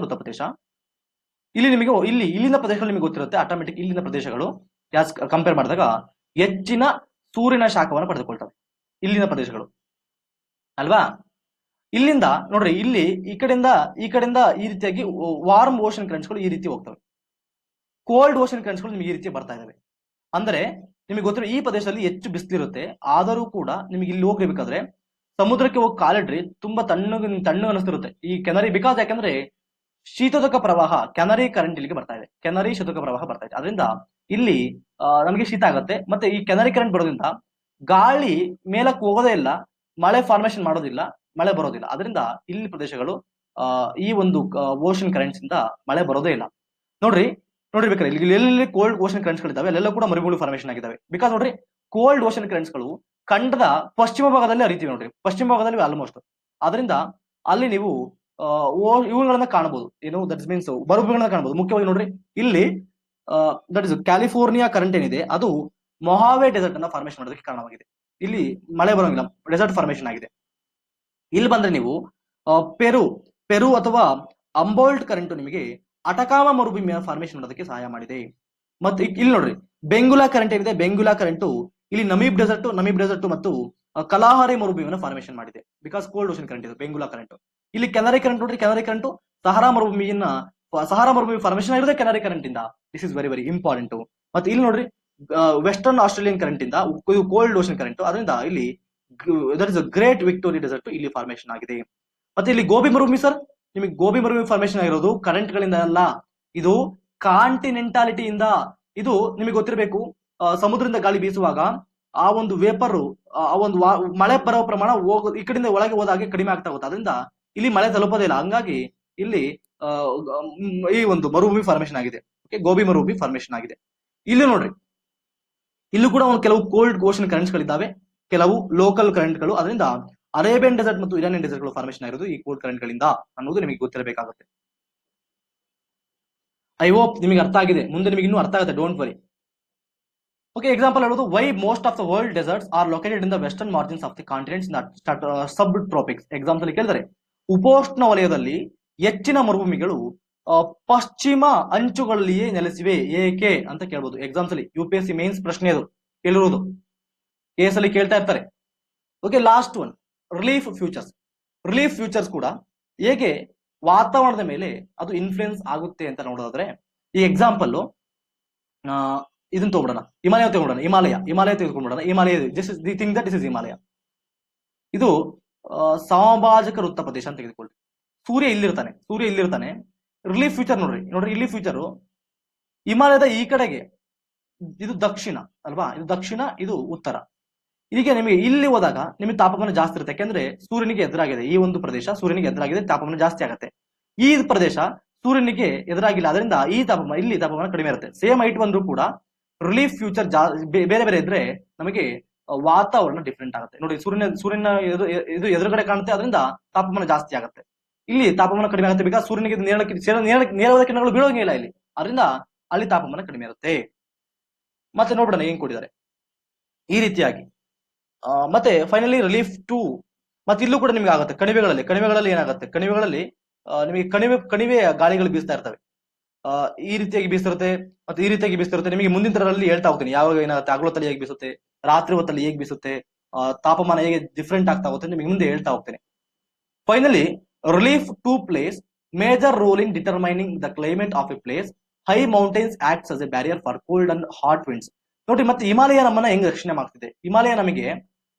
ವೃತ್ತ ಪ್ರದೇಶ. ಇಲ್ಲಿ ನಿಮಗೆ ಇಲ್ಲಿನ ಪ್ರದೇಶಗಳು ನಿಮಗೆ ಗೊತ್ತಿರುತ್ತೆ ಆಟೋಮೆಟಿಕ್. ಇಲ್ಲಿನ ಪ್ರದೇಶಗಳು ಕಂಪೇರ್ ಮಾಡಿದಾಗ ಹೆಚ್ಚಿನ ಸೂರ್ಯನ ಶಾಖವನ್ನು ಪಡೆದುಕೊಳ್ತವೆ ಇಲ್ಲಿನ ಪ್ರದೇಶಗಳು, ಅಲ್ವಾ? ಇಲ್ಲಿಂದ ನೋಡ್ರಿ, ಇಲ್ಲಿ ಈ ಕಡೆಯಿಂದ ಈ ರೀತಿಯಾಗಿ ವಾರ್ಮ್ ಓಷನ್ ಕರೆಂಟ್ಸ್ ಗಳು ಈ ರೀತಿ ಹೋಗ್ತವೆ, ಕೋಲ್ಡ್ ಓಷನ್ ಕರೆಂಟ್ಸ್ ಗಳು ನಿಮಗೆ ಈ ರೀತಿ ಬರ್ತಾ ಇದಾವೆ. ಅಂದ್ರೆ ನಿಮಗೆ ಗೊತ್ತಿರೋ ಈ ಪ್ರದೇಶದಲ್ಲಿ ಹೆಚ್ಚು ಬಿಸಿಲಿರುತ್ತೆ, ಆದರೂ ಕೂಡ ನಿಮಗೆ ಇಲ್ಲಿ ಹೋಗ್ಬೇಕಾದ್ರೆ ಸಮುದ್ರಕ್ಕೆ ಹೋಗಿ ಕಾಲಿಡ್ರಿ ತುಂಬಾ ತಣ್ಣಗೆ ಅನಿಸ್ತಿರುತ್ತೆ ಈ ಕೆನರಿ. ಬಿಕಾಸ್ ಯಾಕಂದ್ರೆ ಶೀತೋದಕ ಪ್ರವಾಹ ಕೆನರಿ ಕರೆಂಟ್ ಇಲ್ಲಿಗೆ ಬರ್ತಾ ಇದೆ, ಕೆನರಿ ಶೀತೋದಕ ಪ್ರವಾಹ ಬರ್ತಾ ಇದೆ. ಅದರಿಂದ ಇಲ್ಲಿ ನಮಗೆ ಶೀತ ಆಗುತ್ತೆ. ಮತ್ತೆ ಈ ಕೆನರಿ ಕರೆಂಟ್ ಬರೋದ್ರಿಂದ ಗಾಳಿ ಮೇಲಕ್ಕೆ ಹೋಗೋದೇ ಇಲ್ಲ, ಮಳೆ ಫಾರ್ಮೇಶನ್ ಮಾಡೋದಿಲ್ಲ, ಮಳೆ ಬರೋದಿಲ್ಲ. ಅದರಿಂದ ಇಲ್ಲಿ ಪ್ರದೇಶಗಳು ಈ ಒಂದು ಓಷನ್ ಕರೆಂಟ್ಸ್ ಇಂದ ಮಳೆ ಬರೋದೇ ಇಲ್ಲ. ನೋಡಿರ್ಬೇಕಾದ್ರೆ ಇಲ್ಲಿ ಕೋಲ್ಡ್ ಓಷನ್ ಕರೆಂಟ್ಸ್ ಗಳಿದ್ದಾವೆ, ಅಲ್ಲೆಲ್ಲ ಕೂಡ ಮರುಭೂಮಿ ಫಾರ್ಮೇಶನ್ ಆಗಿದ್ದಾವೆ. ಬಿಕಾಸ್ ನೋಡ್ರಿ, ಕೋಲ್ಡ್ ಓಷನ್ ಕರೆಂಟ್ಸ್ ಗಳು ಖಂಡದ ಪಶ್ಚಿಮ ಭಾಗದಲ್ಲಿ ಹರಿತೀವಿ ನೋಡ್ರಿ, ಪಶ್ಚಿಮ ಭಾಗದಲ್ಲಿ ಆಲ್ಮೋಸ್ಟ್. ಅದರಿಂದ ಅಲ್ಲಿ ನೀವು ಇವುಗಳನ್ನ ಕಾಣಬಹುದು, ಏನು ದಟ್ ಮೀನ್ಸ್ ಮರುಭೂಮಿಗಳನ್ನ ಕಾಣಬಹುದು. ಮುಖ್ಯವಾಗಿ ನೋಡ್ರಿ, ಇಲ್ಲಿ ದಟ್ ಇಸ್ ಕ್ಯಾಲಿಫೋರ್ನಿಯಾ ಕರೆಂಟ್ ಏನಿದೆ ಅದು ಮೊಹಾವೆ ಡೆಸರ್ಟ್ ಅನ್ನ ಫಾರ್ಮೇಶನ್ ಮಾಡೋದಕ್ಕೆ ಕಾರಣವಾಗಿದೆ. ಇಲ್ಲಿ ಮಳೆ ಬರೋಂಗಿಲ್ಲ, ಡೆಸರ್ಟ್ ಫಾರ್ಮೇಶನ್ ಆಗಿದೆ. ಇಲ್ಲಿ ಬಂದ್ರೆ ನೀವು ಪೆರು ಅಥವಾ ಅಂಬೋಲ್ಟ್ ಕರೆಂಟ್ ನಿಮಗೆ ಅಟಕಾಮ ಮರುಭೂಮಿಯ ಫಾರ್ಮೇಶನ್ ಮಾಡೋದಕ್ಕೆ ಸಹಾಯ ಮಾಡಿದೆ. ಮತ್ತೆ ಇಲ್ಲಿ ನೋಡ್ರಿ, ಬೆಂಗುಲಾ ಕರೆಂಟ್ ಏನಿದೆ, ಬೆಂಗುಲಾ ಕರೆಂಟ್ ಇಲ್ಲಿ ನಮೀಬ್ ಡೆಸರ್ಟ್ ಮತ್ತು ಕಲಾಹಾರಿ ಮರುಭೂಮಿಯನ್ನು ಫಾರ್ಮೇಶನ್ ಮಾಡಿದೆ. ಬಿಕಾಸ್ ಕೋಲ್ಡ್ ಓಷನ್ ಕರೆಂಟ್ ಇದೆ ಬೆಂಗುಲಾ ಕರೆಂಟ್. ಇಲ್ಲಿ ಕೆನರಿ ಕರೆಂಟ್ ನೋಡ್ರಿ, ಕೆನರಿ ಕರೆಂಟ್ ಸಹಾರಾ ಮರುಭೂಮಿ ಫಾರ್ಮೇಶನ್ ಆಗಿರೋದೇ ಕೆನರಿ ಕರೆಂಟ್ ಇಂದ. This is very very important. ಮತ್ತೆ ಇಲ್ಲಿ ನೋಡ್ರಿ, ವೆಸ್ಟರ್ನ್ ಆಸ್ಟ್ರೇಲಿಯನ್ ಕರೆಂಟ್ ಇಂದ ಕೋಲ್ಡ್ ಓಷನ್ ಕರೆಂಟ್, ಅದರಿಂದ ಇಲ್ಲಿ that is Great Victoria Desert ಇಲ್ಲಿ ಫಾರ್ಮೇಶನ್ ಆಗಿದೆ. ಮತ್ತೆ ಇಲ್ಲಿ ಗೋಬಿ ಮರುಭೂಮಿ ಸರ್, ನಿಮಗೆ ಗೋಬಿ ಮರುಭೂಮಿ ಫಾರ್ಮೇಶನ್ ಆಗಿರೋದು ಕರೆಂಟ್ ಗಳಿಂದ ಅಲ್ಲ, ಇದು ಕಾಂಟಿನೆಂಟಾಲಿಟಿಯಿಂದ. ಇದು ನಿಮಗೆ ಗೊತ್ತಿರಬೇಕು, ಸಮುದ್ರದಿಂದ ಗಾಳಿ ಬೀಸುವಾಗ ಆ ಒಂದು ವೇಪರ್, ಆ ಒಂದು ಮಳೆ ಬರೋ ಪ್ರಮಾಣ ಈ ಕಡೆಯಿಂದ ಒಳಗೆ ಹೋದಾಗೆ ಕಡಿಮೆ ಆಗ್ತಾ ಹೋಗುತ್ತೆ. ಅದರಿಂದ ಇಲ್ಲಿ ಮಳೆ ತಲುಪೋದೇ ಇಲ್ಲ. ಹಂಗಾಗಿ ಇಲ್ಲಿ ಈ ಒಂದು ಮರುಭೂಮಿ ಫಾರ್ಮೇಶನ್ ಆಗಿದೆ. ಓಕೆ, ಗೋಬಿ ಮರುಭೂಮಿ ಫಾರ್ಮೇಶನ್ ಆಗಿದೆ. ಇಲ್ಲಿ ನೋಡ್ರಿ, ಇಲ್ಲೂ ಕೂಡ ಒಂದು ಕೆಲವು ಕೋಲ್ಡ್ ಓಷನ್ ಕರೆಂಟ್ಸ್ ಗಳಿದ್ದಾವೆ, ಕೆಲವು ಲೋಕಲ್ ಕರೆಂಟ್ ಗಳು. ಅದರಿಂದ ಅರೇಬಿಯನ್ ಡೆಸರ್ಟ್ ಮತ್ತು ಇರಾನಿಯನ್ ಡೆಸರ್ಟ್ ಗಳು ಫಾರ್ಮೇಶನ್ ಆಗಿರೋದು ಈ ಕೋಲ್ಡ್ ಕರೆಂಟ್ ಗಳಿಂದ ಅನ್ನೋದು ನಿಮಗೆ ಗೊತ್ತಿರಬೇಕಾಗುತ್ತೆ. ಐ ಹೋಪ್ ನಿಮಗೆ ಅರ್ಥ ಆಗಿದೆ. ಮುಂದೆ ನಿಮಗೆ ಇನ್ನೂ ಅರ್ಥ ಆಗುತ್ತೆ, ಡೋಂಟ್ ವರಿ. ಓಕೆ, ಎಕ್ಸಾಂಪಲ್ ಹೇಳೋದು, why most of the world deserts are located in the western margins of the continents subtropics. Example ಕೇಳಿದರೆ, ಉಪೋಷ್ಣ ವಲಯದಲ್ಲಿ ಹೆಚ್ಚಿನ ಮರುಭೂಮಿಗಳು ಪಶ್ಚಿಮ ಅಂಚುಗಳಲ್ಲಿಯೇ ನೆಲೆಸಿವೆ, ಏಕೆ ಅಂತ ಕೇಳಬಹುದು. ಎಕ್ಸಾಮ್ಸ್ ಅಲ್ಲಿ UPSC ಮೇನ್ಸ್ ಪ್ರಶ್ನೆ ಅದು ಕೇಳಿರುವುದು, ಕೇಸ್ ಅಲ್ಲಿ ಕೇಳ್ತಾ ಇರ್ತಾರೆ. Okay, last one, relief features. Relief features ಕೂಡ ಹೇಗೆ ವಾತಾವರಣದ ಮೇಲೆ ಅದು ಇನ್ಫ್ಲುಯೆನ್ಸ್ ಆಗುತ್ತೆ ಅಂತ ನೋಡೋದಾದ್ರೆ, ಈ ಎಕ್ಸಾಂಪಲ್ ಇದನ್ನ ತಗೊಂಡೋಣ, ಹಿಮಾಲಯ ತಗೊಂಡೋಣ, ಹಿಮಾಲಯ ತೆಗೆದುಕೊಂಡ್ಬಿಡೋಣ. Himalaya, this is the thing that this is Himalaya. ಇದು ಸಮಭಾಜಕ ವೃತ್ತ ಪ್ರದೇಶ ಅಂತ ತೆಗೆದುಕೊಳ್ಳಿ. ಸೂರ್ಯ ಇಲ್ಲಿರ್ತಾನೆ. ರಿಲೀಫ್ ಫ್ಯೂಚರ್ ನೋಡ್ರಿ, ರಿಲೀಫ್ ಫ್ಯೂಚರ್ ಹಿಮಾಲಯದ ಈ ಕಡೆಗೆ, ಇದು ದಕ್ಷಿಣ ಅಲ್ವಾ, ಇದು ದಕ್ಷಿಣ, ಇದು ಉತ್ತರ. ಹೀಗೆ ನಿಮಗೆ ಇಲ್ಲಿ ಹೋದಾಗ ನಿಮಗೆ ತಾಪಮಾನ ಜಾಸ್ತಿ ಇರುತ್ತೆ, ಯಾಕೆಂದ್ರೆ ಸೂರ್ಯನಿಗೆ ಎದುರಾಗಿದೆ. ಈ ಒಂದು ಪ್ರದೇಶ ಸೂರ್ಯನಿಗೆ ಎದುರಾಗಿದೆ, ತಾಪಮಾನ ಜಾಸ್ತಿ ಆಗುತ್ತೆ. ಈ ಪ್ರದೇಶ ಸೂರ್ಯನಿಗೆ ಎದುರಾಗಿಲ್ಲ, ಅದರಿಂದ ಇಲ್ಲಿ ತಾಪಮಾನ ಕಡಿಮೆ ಇರುತ್ತೆ. ಸೇಮ್ ಹೈಟ್ ಬಂದ್ರು ಕೂಡ ರಿಲೀಫ್ ಫ್ಯೂಚರ್ ಬೇರೆ ಬೇರೆ ಇದ್ರೆ ನಮಗೆ ವಾತಾವರಣ ಡಿಫ್ರೆಂಟ್ ಆಗುತ್ತೆ. ನೋಡಿ, ಸೂರ್ಯನ ಇದು ಎದುರುಗಡೆ ಕಾಣುತ್ತೆ, ಅದರಿಂದ ತಾಪಮಾನ ಜಾಸ್ತಿ ಆಗುತ್ತೆ. ಇಲ್ಲಿ ತಾಪಮಾನ ಕಡಿಮೆ ಆಗುತ್ತೆ, ಬಿಕಾಸ್ ಸೂರ್ಯನಿಗೆ ನೇರವಾದ ಕಿರಣಗಳು ಬೀಳೋಂಗಿಲ್ಲ ಇಲ್ಲಿ, ಅದರಿಂದ ಅಲ್ಲಿ ತಾಪಮಾನ ಕಡಿಮೆ ಇರುತ್ತೆ. ಮತ್ತೆ ನೋಡೋಣ ಏನ್ ಕೊಟ್ಟಿದ್ದಾರೆ ಈ ರೀತಿಯಾಗಿ. ಮತ್ತೆ ಫೈನಲಿ ರಿಲೀಫ್ 2. ಮತ್ತೆ ಇಲ್ಲೂ ಕೂಡ ನಿಮ್ಗೆ ಆಗುತ್ತೆ ಕಣಿವೆಗಳಲ್ಲಿ ಏನಾಗುತ್ತೆ, ಕಣಿವೆಗಳಲ್ಲಿ ನಿಮಗೆ ಕಣಿವೆಯ ಗಾಳಿಗಳು ಬೀಸ್ತಾ ಇರ್ತವೆ. ಈ ರೀತಿಯಾಗಿ ಬೀಸ್ತಿರುತ್ತೆ, ಮತ್ತೆ ಈ ರೀತಿಯಾಗಿ ಬೀಸ್ತಿರುತ್ತೆ. ನಿಮಗೆ ಮುಂದಿನ ತರದಲ್ಲಿ ಹೇಳ್ತಾ ಹೋಗ್ತೀನಿ, ಯಾವಾಗ ಏನಾಗುತ್ತೆ, ಹಗಲೊತ್ತಲ್ಲಿ ಹೇಗೆ ಬೀಸುತ್ತೆ, ರಾತ್ರಿ ಹೊತ್ತಲ್ಲಿ ಹೇಗೆ ಬೀಸುತ್ತೆ, ತಾಪಮಾನ ಹೇಗೆ ಡಿಫ್ರೆಂಟ್ ಆಗ್ತಾ ಹೋಗುತ್ತೆ, ನಿಮಗೆ ಮುಂದೆ ಹೇಳ್ತಾ ಹೋಗ್ತೇನೆ. Finally relief 2 place major role in determining the climate of A place. High mountains acts as A barrier for cold and hot winds. ನೋಡಿ, ಮತ್ತೆ ಹಿಮಾಲಯ ನಮ್ಮನ್ನ ಹೆಂಗ್ ರಕ್ಷಣೆ ಮಾಡ್ತಿದೆ,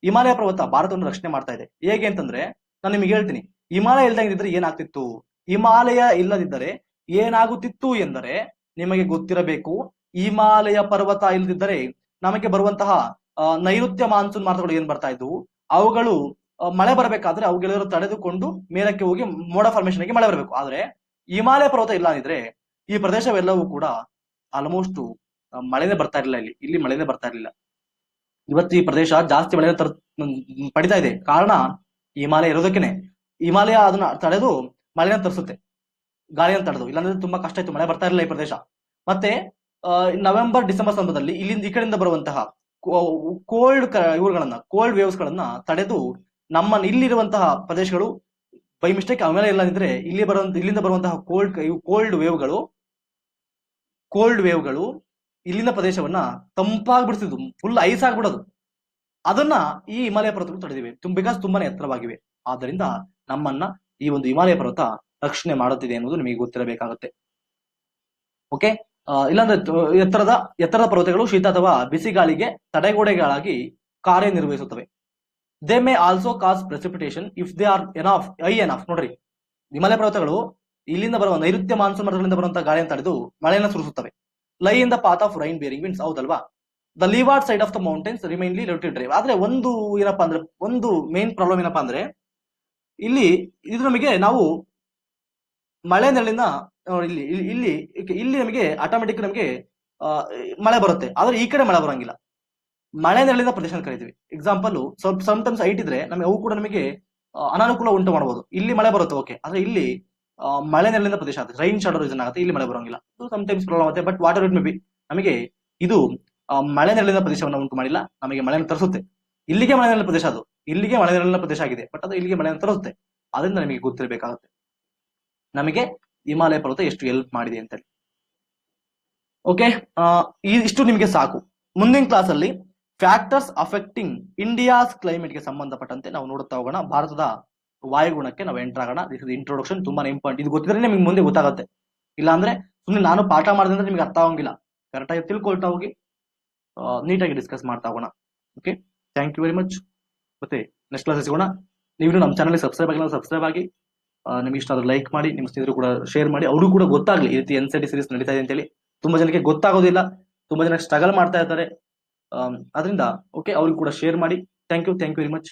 ಹಿಮಾಲಯ ಪರ್ವತ ಭಾರತವನ್ನು ರಕ್ಷಣೆ ಮಾಡ್ತಾ ಇದೆ. ಹೇಗೆ ಅಂತಂದ್ರೆ, ನಾನು ನಿಮಗೆ ಹೇಳ್ತೀನಿ, ಹಿಮಾಲಯ ಇಲ್ಲದಿದ್ರೆ ಏನಾಗ್ತಿತ್ತು, ಹಿಮಾಲಯ ಇಲ್ಲದಿದ್ದರೆ ಏನಾಗುತ್ತಿತ್ತು ಎಂದರೆ, ನಿಮಗೆ ಗೊತ್ತಿರಬೇಕು, ಹಿಮಾಲಯ ಪರ್ವತ ಇಲ್ಲದಿದ್ದರೆ ನಮಗೆ ಬರುವಂತಹ ನೈಋತ್ಯ ಮಾನ್ಸೂನ್ ಮಾರುತಗಳು ಏನ್ ಬರ್ತಾ ಇದ್ವು, ಅವುಗಳು ಮಳೆ ಬರಬೇಕಾದ್ರೆ ಅವುಗಳೆಲ್ಲರೂ ತಡೆದುಕೊಂಡು ಮೇಲಕ್ಕೆ ಹೋಗಿ ಮೋಡ ಫಾರ್ಮೇಶನ್ ಆಗಿ ಮಳೆ ಬರಬೇಕು. ಆದ್ರೆ ಹಿಮಾಲಯ ಪರ್ವತ ಇಲ್ಲ ಅಂದಿದ್ರೆ ಈ ಪ್ರದೇಶವೆಲ್ಲವೂ ಕೂಡ ಆಲ್ಮೋಸ್ಟ್ ಮಳೆನೇ ಬರ್ತಾ ಇರಲಿಲ್ಲ. ಇಲ್ಲಿ ಮಳೆನೇ ಬರ್ತಾ ಇರಲಿಲ್ಲ. ಇವತ್ತು ಈ ಪ್ರದೇಶ ಜಾಸ್ತಿ ಮಳೆ ಪಡಿತಾ ಇದೆ, ಕಾರಣ ಹಿಮಾಲಯ ಇರೋದಕ್ಕೇನೆ. ಹಿಮಾಲಯ ಅದನ್ನ ತಡೆದು ಮಳೆನ ತರಿಸುತ್ತೆ, ಗಾಳಿಯನ್ನು ತಡೆದು, ಇಲ್ಲಾಂದ್ರೆ ತುಂಬಾ ಕಷ್ಟ ಇತ್ತು, ಮಳೆ ಬರ್ತಾ ಇರಲಿಲ್ಲ ಈ ಪ್ರದೇಶ. ಮತ್ತೆ ನವೆಂಬರ್ ಡಿಸೆಂಬರ್ ಸಂದರ್ಭದಲ್ಲಿ ಈ ಕಡೆಯಿಂದ ಬರುವಂತಹ ಕೋಲ್ಡ್ ವೇವ್ಸ್ ಗಳನ್ನ ತಡೆದು ಇಲ್ಲಿರುವಂತಹ ಪ್ರದೇಶಗಳು ಬೈ ಮಿಸ್ಟೇಕ್ ಆಮೇಲೆ ಇಲ್ಲದಿದ್ರೆ ಇಲ್ಲಿಂದ ಬರುವಂತಹ ಕೋಲ್ಡ್ ವೇವ್ಗಳು ಇಲ್ಲಿನ ಪ್ರದೇಶವನ್ನ ತಂಪಾಗ್ಬಿಡ್ತಿದ್ವು, ಫುಲ್ ಐಸ್ ಆಗ್ಬಿಡೋದು. ಅದನ್ನ ಈ ಹಿಮಾಲಯ ಪರ್ವತಗಳು ತಡೆದಿವೆ, ಬಿಕಾಸ್ ತುಂಬಾನೇ ಎತ್ತರವಾಗಿವೆ. ಆದ್ದರಿಂದ ನಮ್ಮನ್ನ ಈ ಒಂದು ಹಿಮಾಲಯ ಪರ್ವತ ರಕ್ಷಣೆ ಮಾಡುತ್ತಿದೆ ಎನ್ನುವುದು ನಿಮಗೆ ಗೊತ್ತಿರಬೇಕಾಗುತ್ತೆ. ಓಕೆ, ಇಲ್ಲಾಂದ್ರೆ ಎತ್ತರದ ಪರ್ವತಗಳು ಶೀತ ಅಥವಾ ಬಿಸಿ ಗಾಳಿಗೆ ತಡೆಗೋಡೆಗಳಾಗಿ ಕಾರ್ಯನಿರ್ವಹಿಸುತ್ತವೆ. They may also cos precipitation if they are high enough. ನೋಡ್ರಿ, ಹಿಮಾಲಯ ಪರ್ವತಗಳು ಇಲ್ಲಿಂದ ಬರುವ ನೈಋತ್ಯ ಮಾನ್ಸೂನ್ ಮಾರುತಗಳಿಂದ ಬರುವಂತಹ ಗಾಳಿಯನ್ನು ತಡೆದು ಮಳೆಯನ್ನು ಸುರಿಸುತ್ತವೆ. Lie in the path of rain bearing winds. ಹೌದಲ್ವಾ? The leeward side of the mountains remain relatively dry. ಆದ್ರೆ ಒಂದು ಮೇನ್ ಪ್ರಾಬ್ಲಮ್ ಏನಪ್ಪಾ ಅಂದ್ರೆ, ಇದು ನಮಗೆ ನಾವು ಮಳೆ ನೆರಳಿನ ಇಲ್ಲಿ ನಮಗೆ ಆಟೋಮೆಟಿಕ್ ನಮಗೆ ಮಳೆ ಬರುತ್ತೆ, ಆದ್ರೆ ಈ ಕಡೆ ಮಳೆ ಬರೋಂಗಿಲ್ಲ. ಮಳೆ ನೆರಳಿನ ಪ್ರದೇಶ ಅಂತ ಕರಿತೀವಿ. ಎಕ್ಸಾಂಪಲ್, ಸಮ್ಟೈಮ್ಸ್ ಹೈಟ್ ಇದ್ರೆ ಅವು ಕೂಡ ನಮಗೆ ಅನಾನುಕೂಲ ಉಂಟು ಮಾಡಬಹುದು. ಇಲ್ಲಿ ಮಳೆ ಬರುತ್ತೆ, ಓಕೆ, ಆದ್ರೆ ಇಲ್ಲಿ ಮಳೆ ನೆರಳಿನ ಪ್ರದೇಶ ಆಗುತ್ತೆ, ರೈನ್ ಶಾಡೋ ರೀಸನ್ ಆಗುತ್ತೆ, ಇಲ್ಲಿ ಮಳೆ ಬರೋಂಗಿಲ್ಲ. ಸಮ್ಟೈಮ್ಸ್ ಪ್ರಾಬ್ಲಮ್ ಆಗುತ್ತೆ. But water it may be, ನಮಗೆ ಇದು ಮಳೆ ನೆರಳಿನ ಪ್ರದೇಶವನ್ನು ಉಂಟು ಮಾಡಿಲ್ಲ, ನಮಗೆ ಮಳೆಯನ್ನು ತರಿಸುತ್ತೆ. ಇಲ್ಲಿಗೆ ಮಳೆ ನೆರಳಿನ ಪ್ರದೇಶ, ಇಲ್ಲಿಗೆ ಮಳೆ ನೆರಳಿನ ಪ್ರದೇಶ ಆಗಿದೆ, ಬಟ್ ಅದು ಇಲ್ಲಿಗೆ ಮಳೆಯನ್ನು ತರಿಸುತ್ತೆ. ಅದರಿಂದ ನಮಗೆ ಗೊತ್ತಿರಬೇಕಾಗುತ್ತೆ ನಮಗೆ ಹಿಮಾಲಯ ಪರ್ವತ ಎಷ್ಟು ಹೆಲ್ಪ್ ಮಾಡಿದೆ ಅಂತೇಳಿ. ಓಕೆ, ಇಷ್ಟು ನಿಮಗೆ ಸಾಕು. ಮುಂದಿನ ಕ್ಲಾಸ್ ಅಲ್ಲಿ ಫ್ಯಾಕ್ಟರ್ಸ್ ಅಫೆಕ್ಟಿಂಗ್ ಇಂಡಿಯಾಸ್ ಕ್ಲೈಮೇಟ್ ಗೆ ಸಂಬಂಧಪಟ್ಟಂತೆ ನಾವು ನೋಡುತ್ತಾ ಹೋಗೋಣ. ಭಾರತದ ವಾಯುಗುಣಕ್ಕೆ ನಾವು ಎಂಟರ್ ಆಗೋಣ. ದಿಸ್ ಇಸ್ ಇಂಟ್ರೊಡಕ್ಷನ್, ತುಂಬಾನೇ ಇಂಪಾರ್ಟೆಂಟ್. ಇದು ಗೊತ್ತಿದ್ರೆ ನಿಮ್ಗೆ ಮುಂದೆ ಗೊತ್ತಾಗುತ್ತೆ. ಇಲ್ಲಾಂದ್ರೆ ಸುಮ್ಮನೆ ನಾನು ಪಾಠ ಮಾಡಿದ್ರೆ ನಿಮ್ಗೆ ಅರ್ಥ ಆಗಂಗಿಲ್ಲ. ಕರೆಕ್ಟಾಗಿ ತಿಳ್ಕೊಳ್ತಾ ಹೋಗಿ, ನೀಟಾಗಿ ಡಿಸ್ಕಸ್ ಮಾಡ್ತಾ ಹೋಗೋಣ. Okay, thank you very much. ಮತ್ತೆ ನೆಕ್ಸ್ಟ್ ಕ್ಲಾಸ್ ಸಿಗೋಣ. ನೀವು ನಮ್ಮ ಚಾನಲ್ ಸಬ್ಸ್ಕ್ರೈಬ್ ಆಗಿಲ್ಲ, ಸಬ್ಸ್ಕ್ರೈಬ್ ಆಗಿ. ನಿಮ್ಗೆ ಇಷ್ಟ ಆದ್ರೆ ಲೈಕ್ ಮಾಡಿ, ನಿಮ್ಮ ಸ್ನೇಹಿತರು ಕೂಡ ಶೇರ್ ಮಾಡಿ, ಅವರು ಕೂಡ ಗೊತ್ತಾಗ್ಲಿ ಈ ರೀತಿ NCERT ಸೀರೀಸ್ ನಡೀತಾ ಇದೆ ಅಂತೇಳಿ. ತುಂಬಾ ಜನಕ್ಕೆ ಗೊತ್ತಾಗೋದಿಲ್ಲ, ತುಂಬಾ ಜನ ಸ್ಟ್ರಗಲ್ ಮಾಡ್ತಾ ಇರ್ತಾರೆ. ಅದರಿಂದ ಓಕೆ, ಅವ್ರಿಗೆ ಕೂಡ ಶೇರ್ ಮಾಡಿ. Thank you very much.